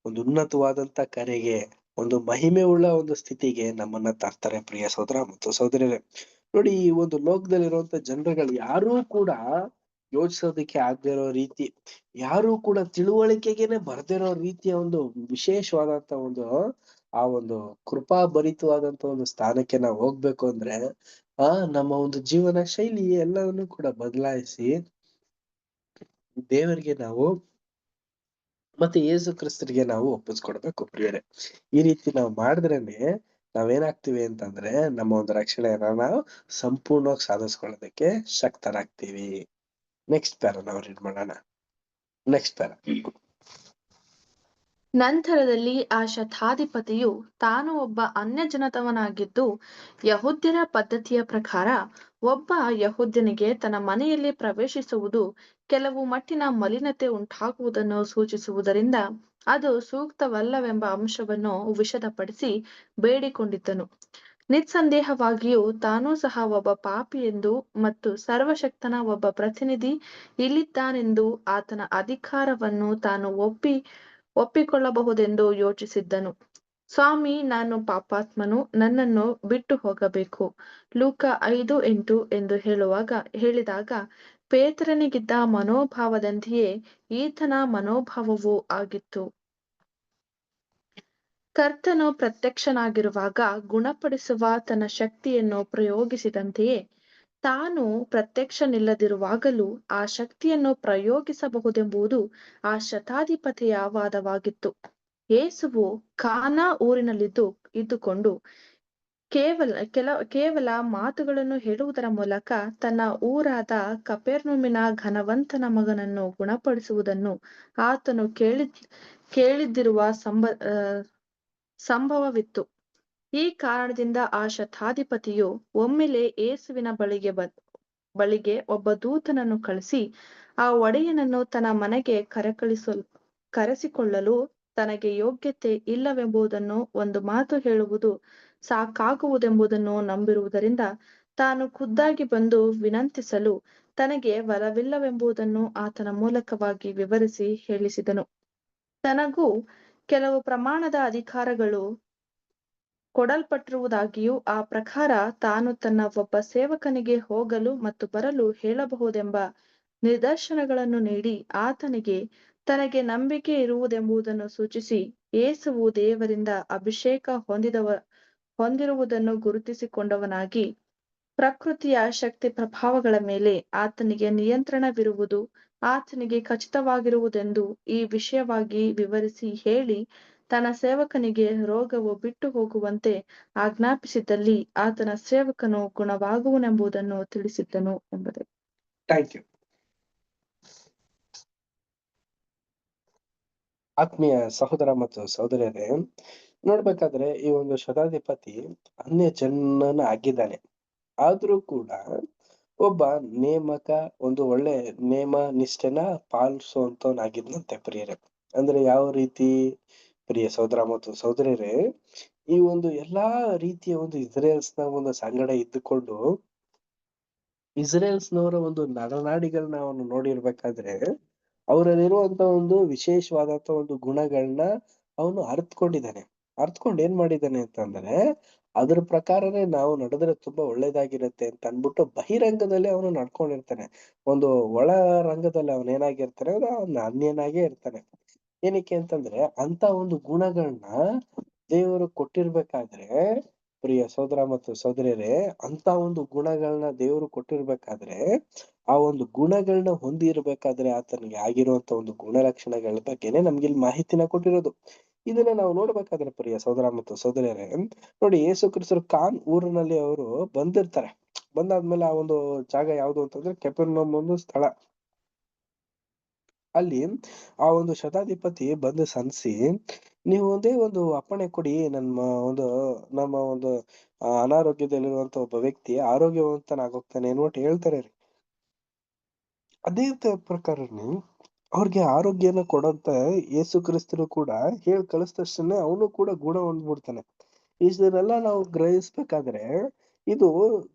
ಒಂದು ಉನ್ನತವಾದಂತ ಕರೆಗೆ, ಒಂದು ಮಹಿಮೆ ಉಳ್ಳ ಒಂದು ಸ್ಥಿತಿಗೆ ನಮ್ಮನ್ನ ತರ್ತಾರೆ ಪ್ರಿಯ ಸಹೋದರ ಮತ್ತು ಸಹೋದರರೇ. ನೋಡಿ, ಈ ಒಂದು ಲೋಕದಲ್ಲಿರುವಂತ ಜನರುಗಳು ಯಾರೂ ಕೂಡ ಯೋಚಿಸೋದಕ್ಕೆ ಆಗದೆ ಇರೋ ರೀತಿ, ಯಾರು ಕೂಡ ತಿಳುವಳಿಕೆಗೆನೆ ಬರ್ದಿರೋ ರೀತಿಯ ಒಂದು ವಿಶೇಷವಾದಂತ ಒಂದು ಆ ಒಂದು ಕೃಪಾಭರಿತವಾದಂತ ಒಂದು ಸ್ಥಾನಕ್ಕೆ ನಾವು ಹೋಗ್ಬೇಕು ಅಂದ್ರೆ ನಮ್ಮ ಒಂದು ಜೀವನ ಶೈಲಿ ಎಲ್ಲವನ್ನು ಕೂಡ ಬದಲಾಯಿಸಿ ದೇವರಿಗೆ ನಾವು ಮತ್ತೆ ಯೇಸು ಕ್ರಿಸ್ತರಿಗೆ ನಾವು ಒಪ್ಪಿಸ್ಕೊಡ್ಬೇಕು ಪ್ರಿಯರೇ. ಈ ರೀತಿ ನಾವು ಮಾಡಿದ್ರೇನೆ ನಾವೇನಾಗ್ತೀವಿ ಅಂತಂದ್ರೆ ನಮ್ಮ ಒಂದು ರಕ್ಷಣೆಯನ್ನ ನಾವು ಸಂಪೂರ್ಣವಾಗಿ ಸಾಧಿಸ್ಕೊಳ್ಳೋದಕ್ಕೆ ಶಕ್ತರಾಗ್ತೀವಿ. ನೆಕ್ಸ್ಟ್ ಪ್ಯಾರ ನಾವು ರೀಡ್ ಮಾಡೋಣ. Next para. ನಂತರದಲ್ಲಿ ಆ ಶತಾಧಿಪತಿಯು ತಾನು ಒಬ್ಬ ಅನ್ಯಜನದವನಾಗಿದ್ದು ಯಹೂದ್ಯರ ಪದ್ಧತಿಯ ಪ್ರಕಾರ ಒಬ್ಬ ಯಹೂದ್ಯನಿಗೆ ತನ್ನ ಮನೆಯಲ್ಲಿ ಪ್ರವೇಶಿಸುವುದು ಕೆಲವು ಮಟ್ಟಿನ ಮಲಿನತೆ ಉಂಟಾಗುವುದನ್ನು ಸೂಚಿಸುವುದರಿಂದ ಅದು ಸೂಕ್ತವಲ್ಲವೆಂಬ ಅಂಶವನ್ನು ವಿಷದಪಡಿಸಿ ಬೇಡಿಕೊಂಡಿದ್ದನು. ನಿಸ್ಸಂದೇಹವಾಗಿಯೂ ತಾನೂ ಸಹ ಒಬ್ಬ ಪಾಪಿಯೆಂದು ಮತ್ತು ಸರ್ವಶಕ್ತನ ಒಬ್ಬ ಪ್ರತಿನಿಧಿ ಇಲ್ಲಿದ್ದಾನೆಂದು ಆತನ ಅಧಿಕಾರವನ್ನು ತಾನು ಒಪ್ಪಿಕೊಳ್ಳಬಹುದೆಂದು ಯೋಚಿಸಿದ್ದನು. ಸ್ವಾಮಿ, ನಾನು ಪಾಪಾತ್ಮನು, ನನ್ನನ್ನು ಬಿಟ್ಟು ಹೋಗಬೇಕು, ಲೂಕ 5:8 ಎಂದು ಹೇಳಿದಾಗ ಪೇತ್ರನಿಗಿದ್ದ ಮನೋಭಾವದಂತೆಯೇ ಈತನ ಮನೋಭಾವವೂ ಆಗಿತ್ತು. ಕರ್ತನು ಪ್ರತ್ಯಕ್ಷನಾಗಿರುವಾಗ ಗುಣಪಡಿಸುವ ತನ್ನ ಶಕ್ತಿಯನ್ನು ಪ್ರಯೋಗಿಸಿದಂತೆಯೇ ತಾನು ಪ್ರತ್ಯಕ್ಷನಿಲ್ಲದಿರುವಾಗಲೂ ಆ ಶಕ್ತಿಯನ್ನು ಪ್ರಯೋಗಿಸಬಹುದೆಂಬುದು ಆ ಶತಾಧಿಪತಿಯ ವಾದವಾಗಿತ್ತು. ಯೇಸುವು ಕಾನಾ ಊರಿನಲ್ಲಿದ್ದುಕೊಂಡು ಕೇವಲ ಮಾತುಗಳನ್ನು ಹೇಳುವುದರ ಮೂಲಕ ತನ್ನ ಊರಾದ ಕಪೆರ್ನೌಮಿನ ಘನವಂತನ ಮಗನನ್ನು ಗುಣಪಡಿಸುವುದನ್ನು ಆತನು ಕೇಳಿದ್ದಿರುವ ಸಂಭವವಿತ್ತು. ಈ ಕಾರಣದಿಂದ ಆ ಶತಾಧಿಪತಿಯು ಒಮ್ಮೆಲೆ ಯೇಸುವಿನ ಬಳಿಗೆ ಒಬ್ಬ ದೂತನನ್ನು ಕಳಿಸಿ ಆ ಒಡೆಯನನ್ನು ತನ್ನ ಮನೆಗೆ ಕರೆಸಿಕೊಳ್ಳಲು ತನಗೆ ಯೋಗ್ಯತೆ ಇಲ್ಲವೆಂಬುದನ್ನು ಒಂದು ಮಾತು ಹೇಳುವುದು ಸಾಕಾಗುವುದೆಂಬುದನ್ನು ನಂಬಿರುವುದರಿಂದ ತಾನು ಖುದ್ದಾಗಿ ಬಂದು ವಿನಂತಿಸಲು ತನಗೆ ವರವಿಲ್ಲವೆಂಬುದನ್ನು ಆತನ ಮೂಲಕವಾಗಿ ವಿವರಿಸಿ ಹೇಳಿಸಿದನು. ತನಗೂ ಕೆಲವು ಪ್ರಮಾಣದ ಅಧಿಕಾರಗಳು ಕೊಡಲ್ಪಟ್ಟಿರುವುದಾಗಿಯೂ ಆ ಪ್ರಕಾರ ತಾನು ತನ್ನ ಒಬ್ಬ ಸೇವಕನಿಗೆ ಹೋಗಲು ಮತ್ತು ಬರಲು ಹೇಳಬಹುದೆಂಬ ನಿದರ್ಶನಗಳನ್ನು ನೀಡಿ ಆತನಿಗೆ ತನಗೆ ನಂಬಿಕೆ ಇರುವುದೆಂಬುದನ್ನು ಸೂಚಿಸಿ ಯೇಸುವು ದೇವರಿಂದ ಅಭಿಷೇಕ ಹೊಂದಿರುವುದನ್ನು ಗುರುತಿಸಿಕೊಂಡವನಾಗಿ ಪ್ರಕೃತಿಯ ಶಕ್ತಿ ಪ್ರಭಾವಗಳ ಮೇಲೆ ಆತನಿಗೆ ನಿಯಂತ್ರಣವಿರುವುದು ಆತನಿಗೆ ಖಚಿತವಾಗಿರುವುದೆಂದು ಈ ವಿಷಯವಾಗಿ ವಿವರಿಸಿ ಹೇಳಿ ತನ್ನ ಸೇವಕನಿಗೆ ರೋಗವು ಬಿಟ್ಟು ಹೋಗುವಂತೆ ಆಜ್ಞಾಪಿಸಿದಲ್ಲಿ ಆತನ ಸೇವಕನು ಗುಣವಾಗುವನೆಂಬುದನ್ನು ತಿಳಿಸಿದ್ದನು ಎಂಬುದೇ. Thank you. ಆತ್ಮೀಯ ಸಹೋದರ ಮತ್ತು ಸಹೋದರಿಯರೇ, ನೋಡ್ಬೇಕಾದ್ರೆ ಈ ಒಂದು ಶತಾಧಿಪತಿ ಅನ್ಯ ಜನನ ಆಗಿದ್ದಾನೆ. ಆದ್ರೂ ಕೂಡ ಒಬ್ಬ ಒಂದು ಒಳ್ಳೆ ನೇಮ ನಿಷ್ಠೆನ ಪಾಲಿಸುವಂತವನಾಗಿದ್ನಂತೆ ಪ್ರಿಯರೇ. ಅಂದ್ರೆ ಯಾವ ರೀತಿ ಪ್ರಿಯ ಸಹೋದರ ಮತ್ತು ಸಹೋದರಿಯರೇ, ಈ ಒಂದು ಎಲ್ಲಾ ರೀತಿಯ ಒಂದು ಇಸ್ರೇಲ್ಸ್ನ ಒಂದು ಸಂಗಡ ಇದ್ದುಕೊಂಡು ಇಸ್ರೇಲ್ಸ್ನವರ ಒಂದು ನರನಾಡಿಗಳನ್ನ ಅವನು ನೋಡಿರ್ಬೇಕಾದ್ರೆ ಅವರಲ್ಲಿರುವಂತ ಒಂದು ವಿಶೇಷವಾದಂತ ಒಂದು ಗುಣಗಳನ್ನ ಅವನು ಅರ್ಥಕೊಂಡು ಏನ್ ಮಾಡಿದ್ದಾನೆ ಅಂತಂದ್ರೆ ಅದ್ರ ಪ್ರಕಾರನೇ ನಾವು ನಡೆದ್ರೆ ತುಂಬಾ ಒಳ್ಳೇದಾಗಿರುತ್ತೆ ಅಂತ ಅನ್ಬಿಟ್ಟು ಬಹಿರಂಗದಲ್ಲಿ ಅವನು ನಡ್ಕೊಂಡಿರ್ತಾನೆ. ಒಂದು ಒಳ ರಂಗದಲ್ಲಿ ಅವನ್ ಏನಾಗಿರ್ತಾನೆ, ಅವನು ಅನ್ಯನಾಗೇ ಇರ್ತಾನೆ. ಏನಕ್ಕೆ ಅಂತಂದ್ರೆ ಅಂತ ಒಂದು ಗುಣಗಳನ್ನ ದೇವರು ಕೊಟ್ಟಿರ್ಬೇಕಾದ್ರೆ ಪ್ರಿಯ ಸಹೋದರ ಮತ್ತು ಸಹೋದರಿಯರೇ, ಅಂತ ಒಂದು ಗುಣಗಳನ್ನ ದೇವರು ಕೊಟ್ಟಿರ್ಬೇಕಾದ್ರೆ ಆ ಒಂದು ಗುಣಗಳನ್ನ ಹೊಂದಿರ್ಬೇಕಾದ್ರೆ ಆತನಿಗೆ ಆಗಿರುವಂತ ಒಂದು ಗುಣಲಕ್ಷಣಗಳ ಬಗ್ಗೆನೆ ನಮ್ಗೆ ಇಲ್ಲಿ ಮಾಹಿತಿನ ಕೊಟ್ಟಿರೋದು. ಇದನ್ನ ನಾವು ನೋಡ್ಬೇಕಾದ್ರೆ ಪ್ರಿಯ ಸಹೋದರ ಮತ್ತು ಸಹೋದರಿಯರೇ, ನೋಡಿ, ಯೇಸು ಕ್ರಿಸ್ತರು ಕಾನ್ ಊರಿನಲ್ಲಿ ಅವರು ಬಂದಿರ್ತಾರೆ. ಬಂದಾದ್ಮೇಲೆ ಆ ಒಂದು ಜಾಗ ಯಾವ್ದು ಅಂತಂದ್ರೆ ಕಪೆರ್ನೌಮ್ ಒಂದು ಸ್ಥಳ. ಅಲ್ಲಿ ಆ ಒಂದು ಶತಾಧಿಪತಿ ಬಂದು ಸನ್ಸಿ, ನೀವು ಒಂದೇ ಒಂದು ಅಪ್ಪಣೆ ಕೊಡಿ, ನಮ್ಮ ಒಂದು ಅನಾರೋಗ್ಯದಲ್ಲಿರುವಂತ ಒಬ್ಬ ವ್ಯಕ್ತಿ ಆರೋಗ್ಯವಂತನಾಗೋಗ್ತಾನೆ ಅನ್ಬಿಟ್ಟು ಹೇಳ್ತಾರೆ ರೀ. ಅದೇ ಪ್ರಕಾರನೇ ಅವ್ರಿಗೆ ಆರೋಗ್ಯನ ಕೊಡಂತ ಯೇಸು ಕ್ರಿಸ್ತನು ಕೂಡ ಹೇಳಿ ಕಳಿಸ್ತಷ್ಟೇ ಅವನು ಕೂಡ ಗುಣ ಹೊಂದ್ಬಿಡ್ತಾನೆ. ಇದನ್ನೆಲ್ಲ ನಾವು ಗ್ರಹಿಸ್ಬೇಕಾದ್ರೆ ಇದು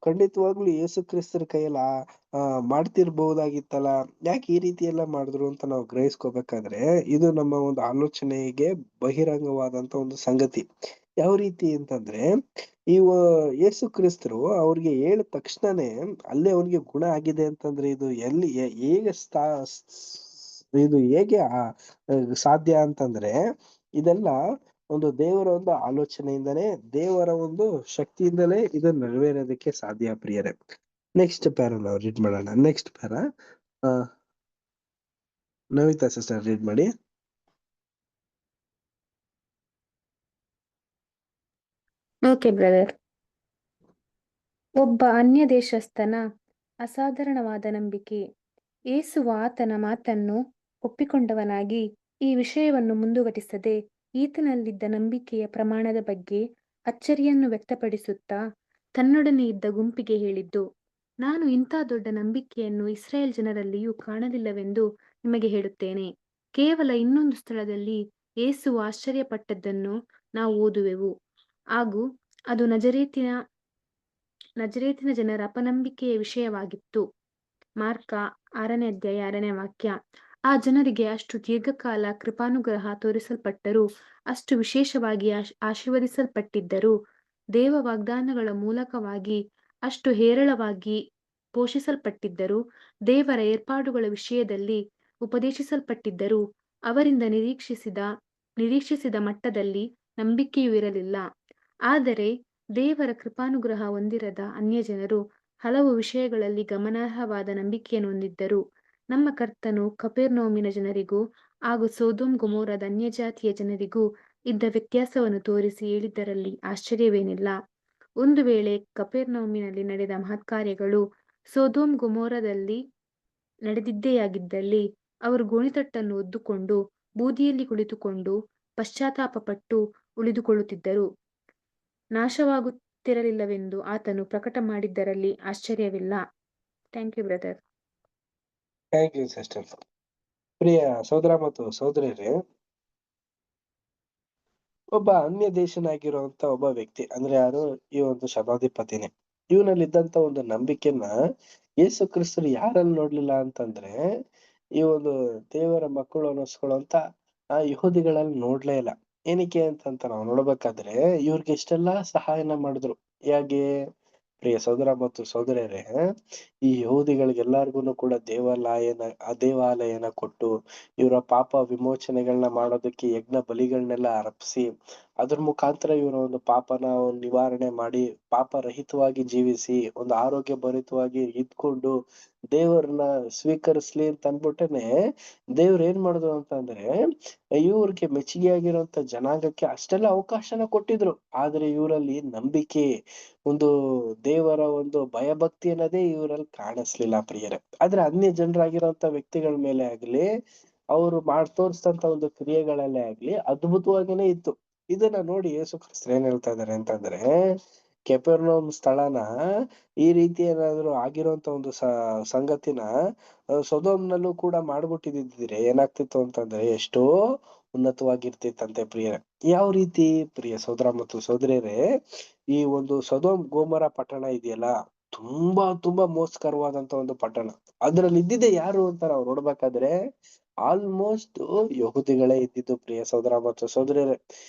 ಖಂಡಿತವಾಗ್ಲೂ ಯೇಸು ಕ್ರಿಸ್ತರ ಕೈಯಲ್ಲ ಮಾಡ್ತಿರ್ಬಹುದಾಗಿತ್ತಲ್ಲ, ಯಾಕೆ ಈ ರೀತಿ ಎಲ್ಲ ಮಾಡಿದ್ರು ಅಂತ ನಾವು ಗ್ರಹಿಸ್ಕೋಬೇಕಾದ್ರೆ ಇದು ನಮ್ಮ ಒಂದು ಆಲೋಚನೆಗೆ ಬಹಿರಂಗವಾದಂತ ಒಂದು ಸಂಗತಿ. ಯಾವ ರೀತಿ ಅಂತಂದ್ರೆ ಯೇಸು ಕ್ರಿಸ್ತರು ಅವ್ರಿಗೆ ಹೇಳಿದ ತಕ್ಷಣನೇ ಅಲ್ಲೇ ಅವ್ನಿಗೆ ಗುಣ ಆಗಿದೆ ಅಂತಂದ್ರೆ ಇದು ಎಲ್ಲಿ ಹೇಗೆ ಇದು ಹೇಗೆ ಸಾಧ್ಯ ಅಂತಂದ್ರೆ ಇದೆಲ್ಲ ಒಂದು ದೇವರ ಒಂದು ಆಲೋಚನೆಯಿಂದನೇ, ದೇವರ ಒಂದು ಶಕ್ತಿಯಿಂದಲೇ ಇದು ನೆರವೇರೋದಕ್ಕೆ ಸಾಧ್ಯ ಪ್ರಿಯರೇ. ನೆಕ್ಸ್ಟ್ ಪ್ಯಾರ ನಾವು ರೀಡ್ ಮಾಡೋಣ. Next para Navita sister read ಮಾಡಿ. Okay brother. ಒಬ್ಬ ಅನ್ಯ ದೇಶಸ್ಥನ ಅಸಾಧಾರಣವಾದ ನಂಬಿಕೆ. ಯೇಸುವ ಆತನ ಮಾತನ್ನು ಒಪ್ಪಿಕೊಂಡವನಾಗಿ ಈ ವಿಷಯವನ್ನು ಮುಂದುವರಿಸದೆ ಈತನಲ್ಲಿದ್ದ ನಂಬಿಕೆಯ ಪ್ರಮಾಣದ ಬಗ್ಗೆ ಅಚ್ಚರಿಯನ್ನು ವ್ಯಕ್ತಪಡಿಸುತ್ತಾ ತನ್ನೊಡನೆ ಇದ್ದ ಗುಂಪಿಗೆ ಹೇಳಿದ್ದು, ನಾನು ಇಂಥ ದೊಡ್ಡ ನಂಬಿಕೆಯನ್ನು ಇಸ್ರಾಯೇಲ್ ಜನರಲ್ಲಿಯೂ ಕಾಣಲಿಲ್ಲವೆಂದು ನಿಮಗೆ ಹೇಳುತ್ತೇನೆ. ಕೇವಲ ಇನ್ನೊಂದು ಸ್ಥಳದಲ್ಲಿ ಯೇಸುವು ಆಶ್ಚರ್ಯಪಟ್ಟದ್ದನ್ನು ನಾವು ಓದುವೆವು, ಹಾಗೂ ಅದು ನಜರೇತಿನ ಜನರ ಅಪನಂಬಿಕೆಯ ವಿಷಯವಾಗಿತ್ತು. ಮಾರ್ಕ 6ನೇ ಅಧ್ಯಾಯ 6ನೇ ವಾಕ್ಯ. ಆ ಜನರಿಗೆ ಅಷ್ಟು ದೀರ್ಘಕಾಲ ಕೃಪಾನುಗ್ರಹ ತೋರಿಸಲ್ಪಟ್ಟರೂ, ಅಷ್ಟು ವಿಶೇಷವಾಗಿ ಆಶೀರ್ವದಿಸಲ್ಪಟ್ಟಿದ್ದರೂ, ದೇವ ವಾಗ್ದಾನಗಳ ಮೂಲಕವಾಗಿ ಅಷ್ಟು ಹೇರಳವಾಗಿ ಪೋಷಿಸಲ್ಪಟ್ಟಿದ್ದರೂ, ದೇವರ ಏರ್ಪಾಡುಗಳ ವಿಷಯದಲ್ಲಿ ಉಪದೇಶಿಸಲ್ಪಟ್ಟಿದ್ದರೂ, ಅವರಿಂದ ನಿರೀಕ್ಷಿಸಿದ ಮಟ್ಟದಲ್ಲಿ ನಂಬಿಕೆಯೂ ಇರಲಿಲ್ಲ. ಆದರೆ ದೇವರ ಕೃಪಾನುಗ್ರಹ ಹೊಂದಿರದ ಅನ್ಯಜನರು ಹಲವು ವಿಷಯಗಳಲ್ಲಿ ಗಮನಾರ್ಹವಾದ ನಂಬಿಕೆಯನ್ನು ಹೊಂದಿದ್ದರು. ನಮ್ಮ ಕರ್ತನು ಕಪೆರ್ನೌಮಿನ ಜನರಿಗೂ ಹಾಗೂ ಸೊದೋಮ್ ಗೊಮೋರದ ಅನ್ಯಜಾತಿಯ ಜನರಿಗೂ ಇದ್ದ ವ್ಯತ್ಯಾಸವನ್ನು ತೋರಿಸಿ ಹೇಳಿದ್ದರಲ್ಲಿ ಆಶ್ಚರ್ಯವೇನಿಲ್ಲ. ಒಂದು ವೇಳೆ ಕಪೆರ್ನೌಮಿನಲ್ಲಿ ನಡೆದ ಮಹತ್ಕಾರ್ಯಗಳು ಸೊದೋಮ್ ಗೊಮೋರದಲ್ಲಿ ನಡೆದಿದ್ದೆಯಾಗಿದ್ದಲ್ಲಿ ಅವರು ಗೋಣಿತಟ್ಟನ್ನು ಹೊದ್ದುಕೊಂಡು ಬೂದಿಯಲ್ಲಿ ಕುಳಿತುಕೊಂಡು ಪಶ್ಚಾತ್ತಾಪಪಟ್ಟು ಉಳಿದುಕೊಳ್ಳುತ್ತಿದ್ದರು, ನಾಶವಾಗುತ್ತಿರಲಿಲ್ಲವೆಂದು ಆತನು ಪ್ರಕಟ ಮಾಡಿದ್ದರಲ್ಲಿ ಆಶ್ಚರ್ಯವಿಲ್ಲ. Thank you brother. Thank you sister. ಪ್ರಿಯ ಸಹೋದರ ಮತ್ತು ಸಹೋದರಿಯರೇ, ಒಬ್ಬ ಅನ್ಯ ದೇಶನಾಗಿರುವಂತ ಒಬ್ಬ ವ್ಯಕ್ತಿ ಅಂದ್ರೆ ಯಾರು? ಈ ಒಂದು ಶತಾಧಿಪತಿನೇ. ಇವನಲ್ಲಿದ್ದಂತ ಒಂದು ನಂಬಿಕೆನ ಯೇಸು ಕ್ರಿಸ್ತರು ಯಾರಲ್ಲಿ ನೋಡ್ಲಿಲ್ಲ ಅಂತಂದ್ರೆ ಈ ಒಂದು ದೇವರ ಮಕ್ಕಳು ಅನ್ನಿಸ್ಕೊಳ್ಳುವಂತ ಆ ಯಹೂದಿಗಳಲ್ಲಿ ನೋಡ್ಲೇ ಇಲ್ಲ. ಏನಕ್ಕೆ ಅಂತ ನಾವು ನೋಡ್ಬೇಕಾದ್ರೆ ಇವ್ರಿಗೆ ಎಷ್ಟೆಲ್ಲಾ ಸಹಾಯನ ಮಾಡಿದ್ರು. ಹೇಗೆ? ಪ್ರಿಯ ಸಹೋದರ ಮತ್ತು ಸಹೋದರಿಯರೇ, ಈ ಯಹೂದಿಗಳಿಗೆಲ್ಲರಿಗೂ ಕೂಡ ದೇವಾಲಯನ ಕೊಟ್ಟು ಇವರ ಪಾಪ ವಿಮೋಚನೆಗಳನ್ನ ಮಾಡೋದಕ್ಕೆ ಯಜ್ಞ ಬಲಿಗಳನ್ನೆಲ್ಲ ಅರ್ಪಿಸಿ ಅದ್ರ ಮುಖಾಂತರ ಇವರ ಒಂದು ಪಾಪನ ನಿವಾರಣೆ ಮಾಡಿ ಪಾಪರಹಿತವಾಗಿ ಜೀವಿಸಿ ಒಂದು ಆರೋಗ್ಯ ಭರಿತವಾಗಿ ಇದ್ಕೊಂಡು ದೇವರನ್ನ ಸ್ವೀಕರಿಸ್ಲಿ ಅಂತ ಅನ್ಬಿಟ್ಟನೆ ದೇವ್ರ ಏನ್ ಮಾಡಿದ್ರು ಅಂತಂದ್ರೆ ಇವ್ರಿಗೆ ಮೆಚ್ಚುಗೆ ಆಗಿರುವಂತ ಜನಾಂಗಕ್ಕೆ ಅಷ್ಟೆಲ್ಲ ಅವಕಾಶನ ಕೊಟ್ಟಿದ್ರು. ಆದ್ರೆ ಇವರಲ್ಲಿ ನಂಬಿಕೆ, ಒಂದು ದೇವರ ಒಂದು ಭಯಭಕ್ತಿ ಅನ್ನೋದೇ ಇವರಲ್ಲಿ ಕಾಣಿಸ್ಲಿಲ್ಲ ಪ್ರಿಯರೇ. ಆದ್ರೆ ಅನ್ಯ ಜನರಾಗಿರೋಂತ ವ್ಯಕ್ತಿಗಳ ಮೇಲೆ ಆಗ್ಲಿ ಅವ್ರು ತೋರಿಸ್ತಂತ ಒಂದು ಕ್ರಿಯೆಗಳಲ್ಲೇ ಆಗ್ಲಿ ಅದ್ಭುತವಾಗಿನೇ ಇತ್ತು. ಇದನ್ನ ನೋಡಿ ಯೇಸು ಕ್ರಿಸ್ತರು ಏನ್ ಹೇಳ್ತಾ ಇದಾರೆ ಅಂತಂದ್ರೆ, ಕೆಪೆರ್ನೌಮ್ ಸ್ಥಳನ ಈ ರೀತಿ ಏನಾದ್ರು ಆಗಿರುವಂತ ಒಂದು ಸಂಗತಿನ ಸೊದೋಮ್ನಲ್ಲೂ ಕೂಡ ಮಾಡ್ಬಿಟ್ಟಿದ್ರೆ ಏನಾಗ್ತಿತ್ತು ಅಂತಂದ್ರೆ ಎಷ್ಟೋ ಉನ್ನತವಾಗಿರ್ತಿತ್ತಂತೆ ಪ್ರಿಯರೇ. ಯಾವ ರೀತಿ? ಪ್ರಿಯ ಸಹೋದರ ಮತ್ತು ಸಹೋದರಿಯರೇ, ಈ ಒಂದು ಸೊದೋಮ್ ಗೋಮರ ಪಟ್ಟಣ ಇದೆಯಲ್ಲ, ತುಂಬಾ ಮೋಸಕರವಾದಂತ ಒಂದು ಪಟ್ಟಣ. ಅದ್ರಲ್ಲಿ ಇದ್ದಿದ್ದೆ ಯಾರು ಅಂತ ನಾವು ನೋಡ್ಬೇಕಾದ್ರೆ ಆಲ್ಮೋಸ್ಟ್ ಯಹೂದಿಗಳೇ ಇದ್ದಿದ್ದು ಪ್ರಿಯ ಸಹೋದರ ಮತ್ತು ಸಹೋದರಿಯರೇ.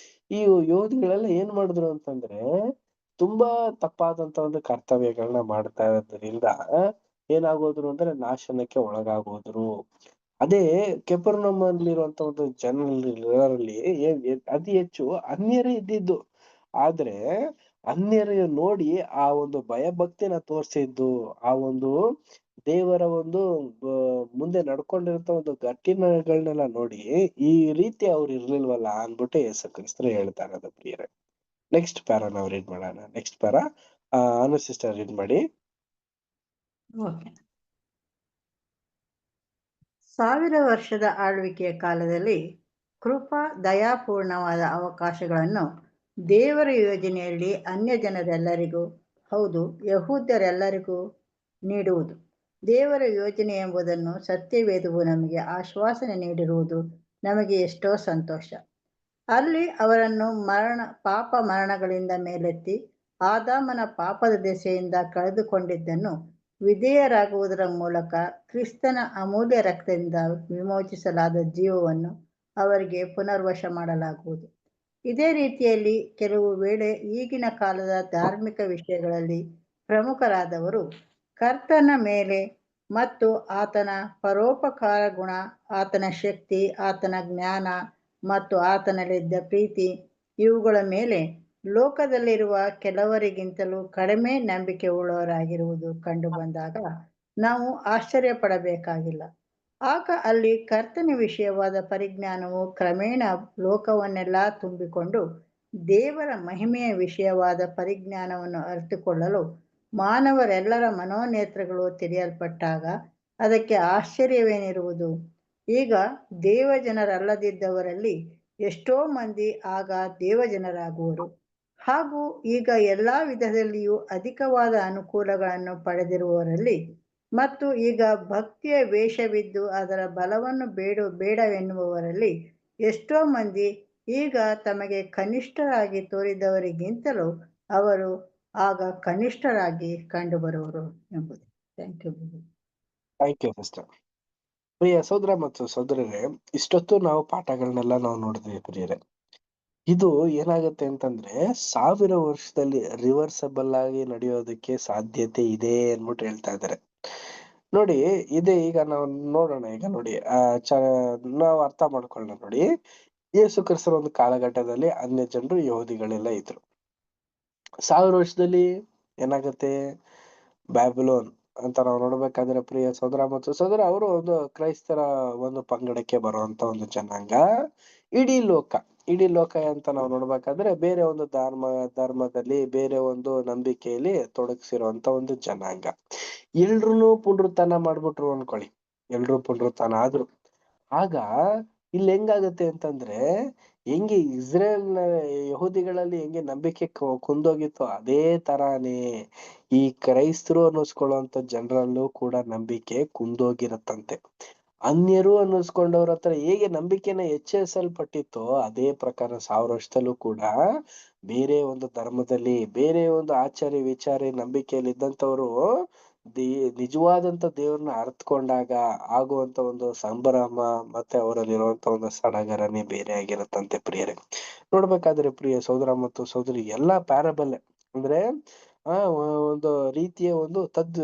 ಈ ಯಹೂದಿಗಳೆಲ್ಲ ಏನ್ ಮಾಡಿದ್ರು ಅಂತಂದ್ರೆ ತುಂಬಾ ತಪ್ಪಾದಂತ ಒಂದು ಕರ್ತವ್ಯಗಳನ್ನ ಮಾಡ್ತಾ ಇರೋದ್ರಿಂದ ಏನಾಗೋದ್ರು ಅಂದ್ರೆ ನಾಶನಕ್ಕೆ ಒಳಗಾಗೋದ್ರು. ಅದೇ ಕೆಪೆರ್ನೌಮ್ ಅಲ್ಲಿರುವಂತ ಒಂದು ಜನರಲ್ಲಿ ಅತಿ ಹೆಚ್ಚು ಅನ್ಯರೇ ಇದ್ದಿದ್ದು. ಆದ್ರೆ ಅನ್ಯರ ನೋಡಿ ಆ ಒಂದು ಭಯಭಕ್ತಿನ ತೋರ್ಸಿದ್ದು, ಆ ಒಂದು ದೇವರ ಒಂದು ಮುಂದೆ ನಡ್ಕೊಂಡಿರಂತ ಒಂದು ಘಟನೆಗಳನ್ನೆಲ್ಲ ನೋಡಿ ಈ ರೀತಿ ಅವ್ರು ಇರ್ಲಿಲ್ವಲ್ಲ ಅನ್ಬಿಟ್ಟು ಯೇಸು ಕ್ರಿಸ್ತರು ಹೇಳ್ತಾ ಇರೋದು ಪ್ರಿಯರೇ. ನೆಕ್ಸ್ಟ್ ಪ್ಯಾರ ನಾವು ರೀಡ್ ಮಾಡೋಣ. Next para Anu sister read ಮಾಡಿ. ಓಕೆ. 1000 ವರ್ಷದ ಆಳ್ವಿಕೆಯ ಕಾಲದಲ್ಲಿ ಕೃಪಾ ದಯಾಪೂರ್ಣವಾದ ಅವಕಾಶಗಳನ್ನು ದೇವರ ಯೋಜನೆಯಲ್ಲಿ ಅನ್ಯ ಜನರೆಲ್ಲರಿಗೂ, ಹೌದು ಯಹೂದ್ಯರೆಲ್ಲರಿಗೂ ನೀಡುವುದು ದೇವರ ಯೋಜನೆ ಎಂಬುದನ್ನು ಸತ್ಯವೇದವು ನಮಗೆ ಆಶ್ವಾಸನೆ ನೀಡಿರುವುದು ನಮಗೆ ಎಷ್ಟೋ ಸಂತೋಷ. ಅಲ್ಲಿ ಅವರನ್ನು ಪಾಪ ಮರಣಗಳಿಂದ ಮೇಲೆತ್ತಿ ಆದಾಮನ ಪಾಪದ ದೆಸೆಯಿಂದ ಕಳೆದುಕೊಂಡಿದ್ದನ್ನು ವಿಧೇಯರಾಗುವುದರ ಮೂಲಕ ಕ್ರಿಸ್ತನ ಅಮೂಲ್ಯ ರಕ್ತದಿಂದ ವಿಮೋಚಿಸಲಾದ ಜೀವವನ್ನು ಅವರಿಗೆ ಪುನರ್ವಶ ಮಾಡಲಾಗುವುದು. ಇದೇ ರೀತಿಯಲ್ಲಿ ಕೆಲವು ವೇಳೆ ಈಗಿನ ಕಾಲದ ಧಾರ್ಮಿಕ ವಿಷಯಗಳಲ್ಲಿ ಪ್ರಮುಖರಾದವರು ಕರ್ತನ ಮೇಲೆ ಮತ್ತು ಆತನ ಪರೋಪಕಾರ ಗುಣ, ಆತನ ಶಕ್ತಿ, ಆತನ ಜ್ಞಾನ ಮತ್ತು ಆತನಲ್ಲಿದ್ದ ಪ್ರೀತಿ ಇವುಗಳ ಮೇಲೆ ಲೋಕದಲ್ಲಿರುವ ಕೆಲವರಿಗಿಂತಲೂ ಕಡಿಮೆ ನಂಬಿಕೆ ಉಳ್ಳವರಾಗಿರುವುದು ಕಂಡುಬಂದಾಗ ನಾವು ಆಶ್ಚರ್ಯಪಡಬೇಕಾಗಿಲ್ಲ. ಆಗ ಅಲ್ಲಿ ಕರ್ತನ ವಿಷಯವಾದ ಪರಿಜ್ಞಾನವು ಕ್ರಮೇಣ ಲೋಕವನ್ನೆಲ್ಲ ತುಂಬಿಕೊಂಡು ದೇವರ ಮಹಿಮೆಯ ವಿಷಯವಾದ ಪರಿಜ್ಞಾನವನ್ನು ಅರಿತುಕೊಳ್ಳಲು ಮಾನವರೆಲ್ಲರ ಮನೋನೇತ್ರಗಳು ತೆರೆಯಲ್ಪಟ್ಟಾಗ ಅದಕ್ಕೆ ಆಶ್ಚರ್ಯವೇನಿರುವುದು? ಈಗ ದೇವಜನರಲ್ಲದಿದ್ದವರಲ್ಲಿ ಎಷ್ಟೋ ಮಂದಿ ಆಗ ದೇವಜನರಾಗುವರು. ಹಾಗೂ ಈಗ ಎಲ್ಲ ವಿಧದಲ್ಲಿಯೂ ಅಧಿಕವಾದ ಅನುಕೂಲಗಳನ್ನು ಪಡೆದಿರುವವರಲ್ಲಿ ಮತ್ತು ಈಗ ಭಕ್ತಿಯ ವೇಷವಿದ್ದು ಅದರ ಬಲವನ್ನು ಬೇಡವೆನ್ನುವವರಲ್ಲಿ ಎಷ್ಟೋ ಮಂದಿ ಈಗ ತಮಗೆ ಕನಿಷ್ಠರಾಗಿ ತೋರಿದವರಿಗಿಂತಲೂ ಅವರು ಆಗ ಕನಿಷ್ಠರಾಗಿ ಕಂಡುಬರುವರು ಎಂಬುದು. Thank you. Thank you sister. ಪ್ರಿಯ ಸಹೋದರ ಮತ್ತು ಸಹೋದರರೇ, ಇಷ್ಟೊತ್ತು ನಾವು ಪಾಠಗಳನ್ನೆಲ್ಲ ನಾವು ನೋಡಿದ್ವಿ ಪ್ರಿಯರೇ. ಇದು ಏನಾಗುತ್ತೆ ಅಂತಂದ್ರೆ 1000 ವರ್ಷದಲ್ಲಿ ರಿವರ್ಸಬಲ್ ಆಗಿ ನಡೆಯೋದಕ್ಕೆ ಸಾಧ್ಯತೆ ಇದೆ ಅನ್ಬಿಟ್ಟು ಹೇಳ್ತಾ ಇದ್ದಾರೆ. ನೋಡಿ, ಇದೆ ಈಗ ನಾವು ನೋಡೋಣ. ಈಗ ನೋಡಿ ನಾವು ಅರ್ಥ ಮಾಡ್ಕೊಳ್ಳೋಣ. ನೋಡಿ, ಯೇಸು ಕ್ರಿಸ್ತರ ಒಂದು ಕಾಲಘಟ್ಟದಲ್ಲಿ ಅನ್ಯ ಜನರು ಯಹೂದಿಗಳೆಲ್ಲ ಇದ್ರು. 1000 ವರ್ಷದಲ್ಲಿ ಏನಾಗುತ್ತೆ? ಬ್ಯಾಬಿಲೋನ್ ಅಂತ ನಾವು ನೋಡ್ಬೇಕಾದ್ರೆ ಪ್ರಿಯ ಸಹೋದರ ಮತ್ತು ಸಹೋದರ, ಅವರು ಒಂದು ಕ್ರೈಸ್ತರ ಒಂದು ಪಂಗಡಕ್ಕೆ ಬರುವಂತ ಒಂದು ಜನಾಂಗ. ಇಡೀ ಲೋಕ ಅಂತ ನಾವು ನೋಡ್ಬೇಕಾದ್ರೆ ಬೇರೆ ಒಂದು ಧರ್ಮದಲ್ಲಿ ಬೇರೆ ಒಂದು ನಂಬಿಕೆಯಲ್ಲಿ ತೊಡಗಿಸಿರುವಂತ ಒಂದು ಜನಾಂಗ. ಎಲ್ರು ಪುನರುತ್ಥಾನ ಮಾಡ್ಬಿಟ್ರು ಅನ್ಕೊಳ್ಳಿ, ಎಲ್ರು ಪುನರುತ್ಥಾನ ಆದ್ರು. ಆಗ ಇಲ್ಲಿ ಹೆಂಗಾಗತ್ತೆ ಅಂತಂದ್ರೆ, ಹೆಂಗೆ ಇಸ್ರೇಲ್ ಯಹೂದಿಗಳಲ್ಲಿ ಹೆಂಗೆ ನಂಬಿಕೆ ಕುಂದೋಗಿತ್ತು, ಅದೇ ತರಾನೇ ಈ ಕ್ರೈಸ್ತರು ಅನ್ನಿಸ್ಕೊಳ್ಳುವಂತ ಜನರಲ್ಲೂ ಕೂಡ ನಂಬಿಕೆ ಕುಂದೋಗಿರತ್ತಂತೆ. ಅನ್ಯರು ಅನ್ನಿಸ್ಕೊಂಡವ್ರ ಹತ್ರ ಹೇಗೆ ನಂಬಿಕೆನ ಹೆಚ್ಚಿಸಲ್ಪಟ್ಟಿತ್ತೋ ಅದೇ ಪ್ರಕಾರ 1000 ವರ್ಷದಲ್ಲೂ ಕೂಡ ಬೇರೆ ಒಂದು ಧರ್ಮದಲ್ಲಿ ಬೇರೆ ಒಂದು ಆಚಾರ್ಯ ವಿಚಾರ ನಂಬಿಕೆಯಲ್ಲಿ ಇದ್ದಂಥವ್ರು ನಿಜವಾದಂತ ದೇವ್ರನ್ನ ಅರ್ಥಕೊಂಡಾಗ ಆಗುವಂತ ಒಂದು ಸಂಭ್ರಮ ಮತ್ತೆ ಅವರಲ್ಲಿರುವಂತ ಒಂದು ಸಡಗರನೇ ಬೇರೆ ಆಗಿರತ್ತಂತೆ ಪ್ರಿಯರೇ. ನೋಡ್ಬೇಕಾದ್ರೆ ಪ್ರಿಯ ಸಹೋದರ ಮತ್ತು ಸಹೋದರಿ, ಎಲ್ಲಾ ಪ್ಯಾರಬಲ್ ಅಂದ್ರೆ ಒಂದು ರೀತಿಯ ಒಂದು ತದ್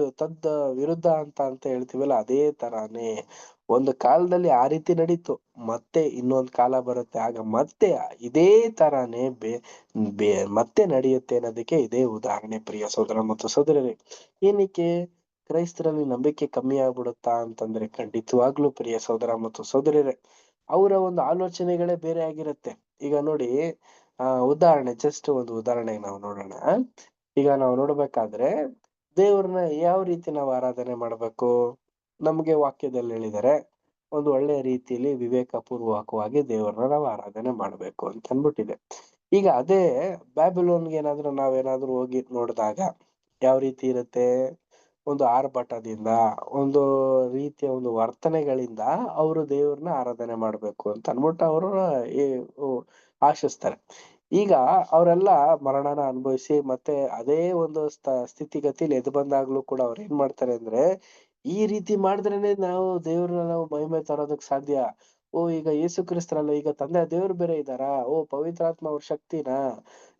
ವಿರುದ್ಧ ಅಂತ ಹೇಳ್ತೀವಲ್ಲ, ಅದೇ ತರಾನೇ ಒಂದು ಕಾಲದಲ್ಲಿ ಆ ರೀತಿ ನಡೀತು, ಮತ್ತೆ ಇನ್ನೊಂದ್ ಕಾಲ ಬರುತ್ತೆ, ಆಗ ಮತ್ತೆ ಇದೇ ತರಾನೇ ಮತ್ತೆ ನಡೆಯುತ್ತೆ ಅನ್ನೋದಕ್ಕೆ ಇದೇ ಉದಾಹರಣೆ ಪ್ರಿಯ ಸಹೋದರ ಮತ್ತು ಸಹೋದರರೇ. ಏನಕ್ಕೆ ಕ್ರೈಸ್ತರಲ್ಲಿ ನಂಬಿಕೆ ಕಮ್ಮಿ ಆಗ್ಬಿಡುತ್ತಾ ಅಂತಂದ್ರೆ, ಖಂಡಿತವಾಗ್ಲೂ ಪ್ರಿಯ ಸಹೋದರ ಮತ್ತು ಸಹೋದರರೇ, ಅವರ ಒಂದು ಆಲೋಚನೆಗಳೇ ಬೇರೆ ಆಗಿರುತ್ತೆ. ಈಗ ನೋಡಿ, ಉದಾಹರಣೆ, ಜಸ್ಟ್ ಒಂದು ಉದಾಹರಣೆಗೆ ನಾವು ನೋಡೋಣ. ಈಗ ನಾವು ನೋಡ್ಬೇಕಾದ್ರೆ ದೇವ್ರನ್ನ ಯಾವ ರೀತಿ ನಾವು ಆರಾಧನೆ ಮಾಡ್ಬೇಕು? ನಮ್ಗೆ ವಾಕ್ಯದಲ್ಲಿ ಹೇಳಿದ್ದಾರೆ, ಒಂದು ಒಳ್ಳೆ ರೀತಿಯಲ್ಲಿ ವಿವೇಕ ಪೂರ್ವಕವಾಗಿ ದೇವ್ರನ್ನ ನಾವು ಆರಾಧನೆ ಮಾಡ್ಬೇಕು ಅಂತ ಅನ್ಬಿಟ್ಟಿದೆ. ಈಗ ಅದೇ ಬ್ಯಾಬಿಲೋನ್ಗೆ ನಾವೇನಾದ್ರೂ ಹೋಗಿ ನೋಡಿದಾಗ ಯಾವ ರೀತಿ ಇರುತ್ತೆ? ಒಂದು ಆರ್ಭಟದಿಂದ, ಒಂದು ರೀತಿಯ ಒಂದು ವರ್ತನೆಗಳಿಂದ ಅವರು ದೇವ್ರನ್ನ ಆರಾಧನೆ ಮಾಡ್ಬೇಕು ಅಂತ ಅನ್ಬಿಟ್ಟು ಅವರು ಆಶಿಸ್ತಾರೆ. ಈಗ ಅವರೆಲ್ಲ ಮರಣನ ಅನುಭವಿಸಿ ಮತ್ತೆ ಅದೇ ಒಂದು ಸ್ಥಿತಿಗತಿಲಿ ಎದ್ದು ಬಂದಾಗ್ಲೂ ಕೂಡ ಅವ್ರು ಏನ್ ಮಾಡ್ತಾರೆ ಅಂದ್ರೆ, ಈ ರೀತಿ ಮಾಡಿದ್ರೇನೆ ನಾವು ದೇವ್ರನ್ನ ನಾವು ಮಹಿಮೆ ತರೋದಕ್ ಸಾಧ್ಯ. ಈಗ ಯೇಸು ಕ್ರಿಸ್ತರಲ್ಲ, ಈಗ ತಂದೆ ದೇವ್ರು ಬೇರೆ ಇದ್ದಾರಾ? ಪವಿತ್ರಾತ್ಮ ಅವ್ರ ಶಕ್ತಿನಾ?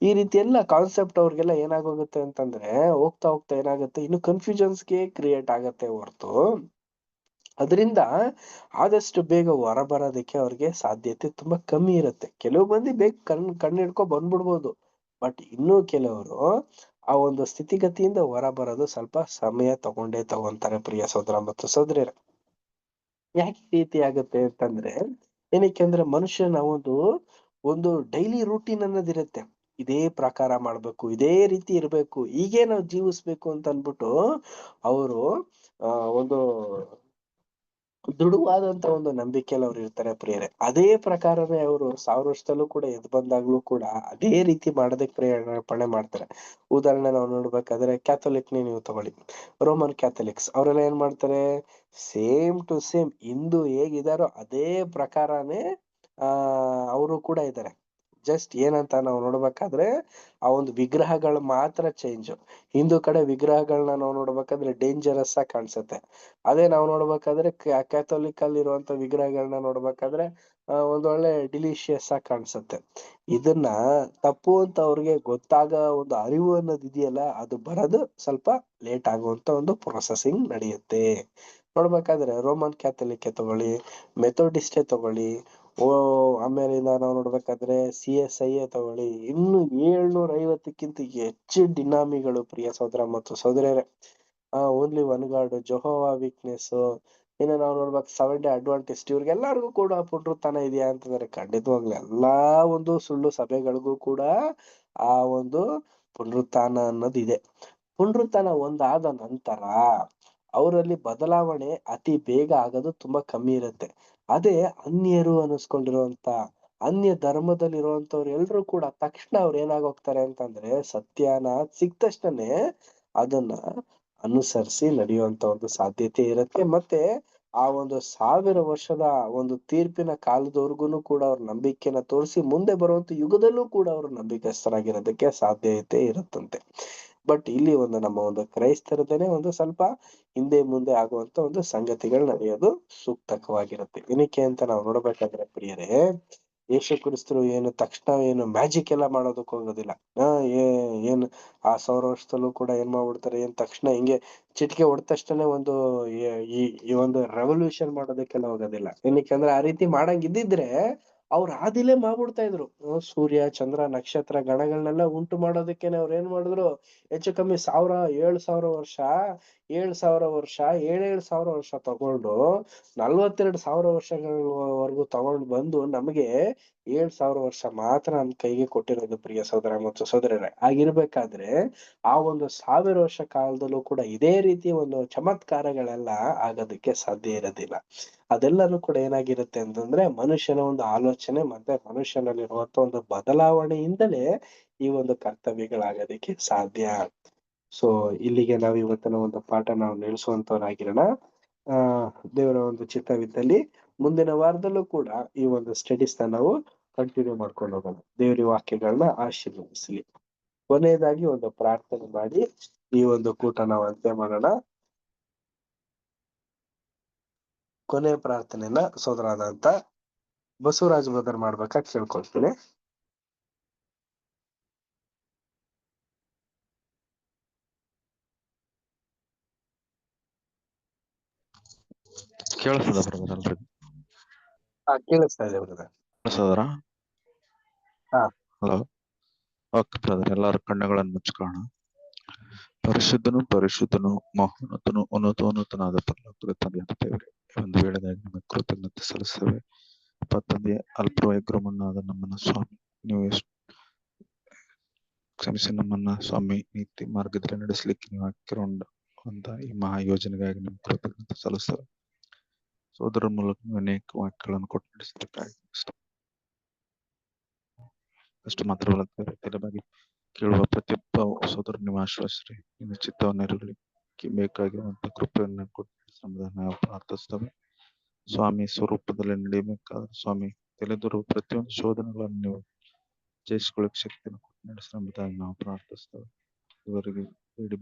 ಈ ರೀತಿ ಎಲ್ಲ ಕಾನ್ಸೆಪ್ಟ್ ಅವ್ರಿಗೆಲ್ಲ ಏನಾಗೋಗುತ್ತೆ ಅಂತಂದ್ರೆ, ಹೋಗ್ತಾ ಏನಾಗುತ್ತೆ, ಇನ್ನು ಕನ್ಫ್ಯೂಷನ್ಸ್ಗೆ ಕ್ರಿಯೇಟ್ ಆಗತ್ತೆ ಹೊರ್ತು ಅದರಿಂದ ಆದಷ್ಟು ಬೇಗ ಹೊರ ಬರೋದಕ್ಕೆ ಅವ್ರಿಗೆ ಸಾಧ್ಯತೆ ತುಂಬಾ ಕಮ್ಮಿ ಇರುತ್ತೆ. ಕೆಲವು ಮಂದಿ ಬೇಗ ಕಣ್ಣಿಡ್ಕೊ ಬಂದ್ಬಿಡ್ಬೋದು, ಬಟ್ ಇನ್ನೂ ಕೆಲವರು ಆ ಒಂದು ಸ್ಥಿತಿಗತಿಯಿಂದ ಹೊರ ಬರೋದು ಸ್ವಲ್ಪ ಸಮಯ ತಗೊಂತಾರೆ ಪ್ರಿಯ ಸಹೋದರ ಮತ್ತು ಸಹೋದರಿಯರೇ. ಯಾಕೆ ಈ ರೀತಿ ಆಗುತ್ತೆ ಅಂತಂದ್ರೆ, ಏನಕ್ಕೆ ಅಂದ್ರೆ ಮನುಷ್ಯನ ಒಂದು ಡೈಲಿ ರೂಟೀನ್ ಅನ್ನೋದಿರುತ್ತೆ. ಇದೇ ಪ್ರಕಾರ ಮಾಡ್ಬೇಕು, ಇದೇ ರೀತಿ ಇರ್ಬೇಕು, ಹೀಗೆ ನಾವು ಜೀವಿಸ್ಬೇಕು ಅಂತ ಅನ್ಬಿಟ್ಟು ಅವರು ಒಂದು ದೃಢವಾದಂತ ಒಂದು ನಂಬಿಕೆಯಲ್ಲಿ ಅವ್ರು ಇರ್ತಾರೆ ಪ್ರಿಯರೇ. ಅದೇ ಪ್ರಕಾರನೇ ಅವರು 1000 ವರ್ಷದಲ್ಲೂ ಕೂಡ ಎದ್ದು ಬಂದಾಗ್ಲೂ ಕೂಡ ಅದೇ ರೀತಿ ಮಾಡೋದಕ್ಕೆ ಪ್ರೇರೇಪಣೆ ಮಾಡ್ತಾರೆ. ಉದಾಹರಣೆ ನಾವು ನೋಡ್ಬೇಕಾದ್ರೆ ಕ್ಯಾಥೋಲಿಕ್ನೇ ನೀವು ತಗೊಳ್ಳಿ, ರೋಮನ್ ಕ್ಯಾಥಲಿಕ್ಸ್ ಅವರೆಲ್ಲ ಏನ್ ಮಾಡ್ತಾರೆ, ಸೇಮ್ ಟು ಸೇಮ್ ಹಿಂದೂ ಹೇಗಿದಾರೋ ಅದೇ ಪ್ರಕಾರನೇ ಅವರು ಕೂಡ ಇದ್ದಾರೆ. ಜಸ್ಟ್ ಏನಂತ ನಾವು ನೋಡ್ಬೇಕಾದ್ರೆ ಆ ಒಂದು ವಿಗ್ರಹಗಳು ಮಾತ್ರ ಚೇಂಜ್. ಹಿಂದೂ ಕಡೆ ವಿಗ್ರಹಗಳನ್ನ ನಾವು ನೋಡ್ಬೇಕಾದ್ರೆ ಡೇಂಜರಸ್ ಆಗಿ ಕಾಣಿಸುತ್ತೆ. ಅದೇ ನಾವು ನೋಡ್ಬೇಕಾದ್ರೆ ಕ್ಯಾಥೋಲಿಕ್ ಅಲ್ಲಿ ಇರುವಂತ ವಿಗ್ರಹಗಳನ್ನ ನೋಡ್ಬೇಕಾದ್ರೆ ಒಂದೊಳ್ಳೆ ಡಿಲಿಷಿಯಸ್ ಆಗಿ ಕಾಣಿಸುತ್ತೆ. ಇದನ್ನ ತಪ್ಪು ಅಂತ ಅವ್ರಿಗೆ ಗೊತ್ತಾಗ ಒಂದು ಅರಿವು ಅನ್ನೋದು ಇದೆಯಲ್ಲ, ಅದು ಬರೋದು ಸ್ವಲ್ಪ ಲೇಟ್ ಆಗುವಂತ ಒಂದು ಪ್ರೊಸೆಸಿಂಗ್ ನಡೆಯುತ್ತೆ. ನೋಡ್ಬೇಕಾದ್ರೆ ರೋಮನ್ ಕ್ಯಾಥಲಿಕ್ ತಗೊಳ್ಳಿ, ಮೆಥೋಡಿಸ್ಟೇ ತಗೊಳ್ಳಿ, ಆಮೇಲಿಂದ ನಾವು ನೋಡ್ಬೇಕಾದ್ರೆ CSI ತಗೊಳ್ಳಿ, ಇನ್ನು 750ಕ್ಕಿಂತ ಹೆಚ್ಚು ಡಿನಾಮಿಗಳು ಪ್ರಿಯ ಸಹೋದರ ಮತ್ತು ಸಹೋದರಿಯರೇ. Only one god, Jehovah witness, ಇನ್ನು ನಾವು ನೋಡ್ಬೇಕು ಸೆವೆಂತ್ ಡೇ ಅಡ್ವೆಂಟಿಸ್ಟ್, ಇವ್ರಿಗೆಲ್ಲರಿಗೂ ಕೂಡ ಪುನರುತ್ಥಾನ ಇದೆಯಾ ಅಂತಂದ್ರೆ ಖಂಡಿತವಾಗ್ಲೂ ಎಲ್ಲಾ ಒಂದು ಸುಳ್ಳು ಸಭೆಗಳಿಗೂ ಕೂಡ ಆ ಒಂದು ಪುನರುತ್ಥಾನ ಅನ್ನೋದಿದೆ. ಪುನರುತ್ಥಾನ ಒಂದಾದ ನಂತರ ಅವರಲ್ಲಿ ಬದಲಾವಣೆ ಅತಿ ಬೇಗ ಆಗೋದು ತುಂಬಾ ಕಮ್ಮಿ ಇರುತ್ತೆ. ಅದೇ ಅನ್ಯರು ಅನ್ನಿಸ್ಕೊಂಡಿರುವಂತ ಅನ್ಯ ಧರ್ಮದಲ್ಲಿರುವಂತವ್ರು ಎಲ್ರು ಕೂಡ ತಕ್ಷಣ ಅವ್ರು ಏನಾಗೋಗ್ತಾರೆ ಅಂತಂದ್ರೆ, ಸತ್ಯನ ಸಿಕ್ಕ ತಕ್ಷಣನೇ ಅದನ್ನ ಅನುಸರಿಸಿ ನಡೆಯುವಂತ ಒಂದು ಸಾಧ್ಯತೆ ಇರುತ್ತೆ. ಮತ್ತೆ ಆ ಒಂದು 1000 ವರ್ಷದ ಒಂದು ತೀರ್ಪಿನ ಕಾಲದವರೆಗೂ ಕೂಡ ಅವ್ರ ನಂಬಿಕೆನ ತೋರಿಸಿ ಮುಂದೆ ಬರುವಂತ ಯುಗದಲ್ಲೂ ಕೂಡ ಅವರು ನಂಬಿಕಸ್ಥರಾಗಿರೋದಕ್ಕೆ ಸಾಧ್ಯತೆ ಇರುತ್ತಂತೆ. ಬಟ್ ಇಲ್ಲಿ ಒಂದು ನಮ್ಮ ಒಂದು ಕ್ರೈಸ್ತರದೇನೆ ಒಂದು ಸ್ವಲ್ಪ ಹಿಂದೆ ಮುಂದೆ ಆಗುವಂತ ಒಂದು ಸಂಗತಿಗಳು ನಡೆಯೋದು ಸೂಕ್ತಕವಾಗಿರುತ್ತೆ. ಏನಕ್ಕೆ ಅಂತ ನಾವು ನೋಡ್ಬೇಕಾದ್ರೆ ಪ್ರಿಯರೇ, ಯೇಸು ಕ್ರಿಸ್ತರು ಏನು ತಕ್ಷಣ ಏನು ಮ್ಯಾಜಿಕ್ ಎಲ್ಲ ಮಾಡೋದಕ್ಕೆ ಹೋಗೋದಿಲ್ಲ. ಏನು ಆ 1000 ವರ್ಷದಲ್ಲೂ ಕೂಡ ಏನ್ ಮಾಡ್ಬಿಡ್ತಾರೆ, ಏನ್ ತಕ್ಷಣ ಹಿಂಗೆ ಚಿಟಿಕೆ ಹೊಡೆದ ತಕ್ಷಣ ಒಂದು ಈ ಒಂದು ರೆವಲ್ಯೂಷನ್ ಮಾಡೋದಕ್ಕೆಲ್ಲ ಹೋಗೋದಿಲ್ಲ. ಏನಕ್ಕೆ ಅಂದ್ರೆ ಆ ರೀತಿ ಮಾಡಂಗಿದ್ದಿದ್ರೆ ಅವ್ರು ಆದಿಲೇ ಮಾಡ್ಬಿಡ್ತಾ ಇದ್ರು. ಸೂರ್ಯ ಚಂದ್ರ ನಕ್ಷತ್ರ ಗಣಗಳನ್ನೆಲ್ಲ ಉಂಟು ಮಾಡೋದಕ್ಕೇನೆ ಅವ್ರು ಏನ್ ಮಾಡಿದ್ರು, ಹೆಚ್ಚು ಕಮ್ಮಿ 7,000 ವರ್ಷ 7,000 ವರ್ಷ ತಗೊಂಡು 42,000 ವರ್ಷಗಳವರೆಗೂ ತಗೊಂಡು ಬಂದು ನಮಗೆ 7,000 ವರ್ಷ ಮಾತ್ರ ನಮ್ ಕೈಗೆ ಕೊಟ್ಟಿರೋದು ಪ್ರಿಯ ಸಹೋದರ ಮತ್ತು ಸಹೋದರರೇ. ಆಗಿರ್ಬೇಕಾದ್ರೆ ಆ ಒಂದು 1000 ವರ್ಷ ಕಾಲದಲ್ಲೂ ಕೂಡ ಇದೇ ರೀತಿ ಒಂದು ಚಮತ್ಕಾರಗಳೆಲ್ಲ ಆಗೋದಕ್ಕೆ ಸಾಧ್ಯ ಇರೋದಿಲ್ಲ. ಅದೆಲ್ಲನೂ ಕೂಡ ಏನಾಗಿರುತ್ತೆ ಅಂತಂದ್ರೆ ಮನುಷ್ಯನ ಒಂದು ಆಲೋಚನೆ ಮತ್ತೆ ಮನುಷ್ಯನಲ್ಲಿರುವಂತ ಒಂದು ಬದಲಾವಣೆಯಿಂದಲೇ ಈ ಒಂದು ಕರ್ತವ್ಯಗಳಾಗೋದಕ್ಕೆ ಸಾಧ್ಯ. ಸೊ ಇಲ್ಲಿಗೆ ನಾವು ಇವತ್ತಿನ ಒಂದು ಪಾಠ ನಾವು ನಿಲ್ಲಿಸುವಂತವರಾಗಿರೋಣ. ದೇವರ ಒಂದು ಚಿತ್ತವಿದ್ದಲ್ಲಿ ಮುಂದಿನ ವಾರದಲ್ಲೂ ಕೂಡ ಈ ಒಂದು ಸ್ಟಡೀಸ್ ನಾವು ಕಂಟಿನ್ಯೂ ಮಾಡ್ಕೊಂಡು ಹೋಗೋಣ. ದೇವರ ವಾಕ್ಯಗಳನ್ನ ಆಶೀರ್ವದಿಸಲಿ. ಕೊನೆಯದಾಗಿ ಒಂದು ಪ್ರಾರ್ಥನೆ ಮಾಡಿ ಈ ಒಂದು ಕೂಟ ನಾವು ಅಂತ್ಯ ಮಾಡೋಣ. ಕೊನೆಯ ಪ್ರಾರ್ಥನೆಯನ್ನ ಸೋದರಾದಂತ ಬಸವರಾಜ್ ಬ್ರದರ್ ಮಾಡ್ಬೇಕಾಗಿ ಕೇಳ್ಕೊಳ್ತೀನಿ. ಕೇಳಿಸ್ತದ ಬ್ರದರ್ ಎಲ್ರಿಗೂ? ಕೇಳಿಸ್ತಾ ಇದೆ ಬ್ರದರ್. ಕೇಳಿಸ್ತದರಾ? ಹಾ. ಹಲೋ. ಓಕೆ ಬ್ರದರ್, ಎಲ್ಲರ ಕಣ್ಣುಗಳನ್ನು ಮುಚ್ಕೋಣ. ಪರಿಶುದ್ಧನು ಮಹೋನ್ನತನು ಉನ್ನತನಾದ ಪರಲೋಕದ ತಂದೆಯಾದ ದೇವರೇ, ಒಂದು ವೇಳೆಗಾಗಿ ನಿಮಗೆ ಕೃತಜ್ಞತೆ ಸಲ್ಲಿಸ್ತೇವೆ. ತಂದೆ, ಅಲ್ಪವಯಗ್ರಮನ್ನಾದ ನಮ್ಮನ್ನ ಸ್ವಾಮಿ ನೀವು ಕ್ಷಮಿಸಿ ನಮ್ಮನ್ನ ಸ್ವಾಮಿ ನೀತಿ ಮಾರ್ಗದಲ್ಲಿ ನಡೆಸಲಿಕ್ಕೆ ನೀವು ಹಾಕಿರೋಂಡ ಈ ಮಹಾ ಯೋಜನೆಗಾಗಿ ನಿಮ್ಗೆ ಕೃತಜ್ಞತೆ ಸಲ್ಲಿಸ್ತೇವೆ. ಸೋದರ ಮೂಲಕ ನೀವು ಅನೇಕ ವಾಕ್ಯಗಳನ್ನು ಕೊಟ್ಟು ನಡೆಸಬೇಕಾಗಿ ಅಷ್ಟು ಮಾತ್ರವಲ್ಲ, ತಲೆಬಾಗಿ ಕೇಳುವ ಪ್ರತಿಯೊಬ್ಬ ಸೋದರ ನೀವು ಆಶ್ವಾಸ್ರಿ, ನಿನ್ನ ಚಿತ್ತವನ್ನು ನೆರವೇರಿಸಲಿಕ್ಕೆ ಬೇಕಾಗಿರುವಂತ ಕೃಪೆಯನ್ನು ಕೊಟ್ಟು ನಾವು ಪ್ರಾರ್ಥಿಸ್ತೇವೆ. ಸ್ವಾಮಿ ಸ್ವರೂಪದಲ್ಲಿ ನಡೆಯಬೇಕಾದ್ರೆ ಸ್ವಾಮಿ ತಿಳಿದಿರುವ ಪ್ರತಿಯೊಂದು ಶೋಧನೆಗಳನ್ನು ನೀವು ಜಯಿಸ್ಕೊಳ್ಳಿಕ್ ಶಕ್ತಿಯನ್ನು ಕೊಟ್ಟು ನಡೆಸಂಬುದಾಗಿ ನಾವು ಪ್ರಾರ್ಥಿಸ್ತೇವೆ. ಇವರಿಗೆ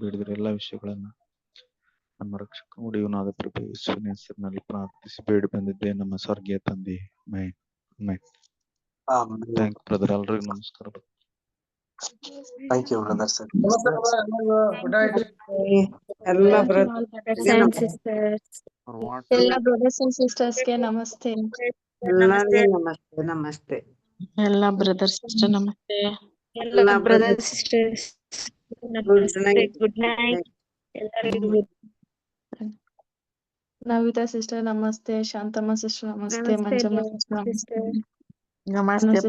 ಬೇಡಿದ್ರೆ ಎಲ್ಲ ವಿಷಯಗಳನ್ನ ನಮ್ಮ ರಕ್ಷಕ ಉಡಿಯುವನಾದ ಪ್ರಭು ಯೇಸುವಿನ ಹೆಸರಿನಲ್ಲಿ ಪ್ರಾರ್ಥಿಸಿ ಬೇಡಿ ಬಂದಿದ್ದೆ ನಮ್ಮ ಸ್ವರ್ಗೀಯ ತಂದೆ. ಥ್ಯಾಂಕ್ ಬ್ರದರ್, ಎಲ್ರಿಗೂ ನಮಸ್ಕಾರ. Thank you brother. Sir good night ಎಲ್ಲ ಬ್ರದರ್ಸ್ ಅಂಡ್ ಸಿಸ್ಟರ್ಸ್. ಎಲ್ಲ ಬ್ರದರ್ಸ್ ಅಂಡ್ ಸಿಸ್ಟರ್ಸ್ಗೆ ನಮಸ್ತೆ. ನಮಸ್ತೆ ನಮಸ್ತೆ. ಎಲ್ಲ ಬ್ರದರ್ಸ್ ಸಿಸ್ಟರ್ ನಮಸ್ತೆ. ಎಲ್ಲ ಬ್ರದರ್ಸ್ ಸಿಸ್ಟರ್ಸ್ ನಮಸ್ತೆ. ಗುಡ್ ನೈಟ್ ಎಲ್ಲರಿಗೂ. ನವಿತಾ ಸಿಸ್ಟರ್ ನಮಸ್ತೆ. ಶಾಂತಮ್ಮ ಸಿಸ್ಟರ್ ನಮಸ್ತೆ. ಮಂಜಮ್ಮ ಸಿಸ್ಟರ್ ನಮಸ್ತೆ. ನಮಸ್ತೆ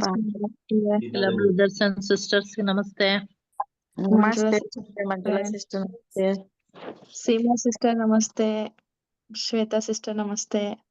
ಎಲ್ಲ ಬ್ರದರ್ಸ್ ಅಂಡ್ ಸಿಸ್ಟರ್ಸ್ ನಮಸ್ತೆ. ಮಂಜುಳಾ ಸಿಸ್ಟರ್ ನಮಸ್ತೆ. ಸೀಮಾ ಸಿಸ್ಟರ್ ನಮಸ್ತೆ. ಶ್ವೇತಾ ಸಿಸ್ಟರ್ ನಮಸ್ತೆ.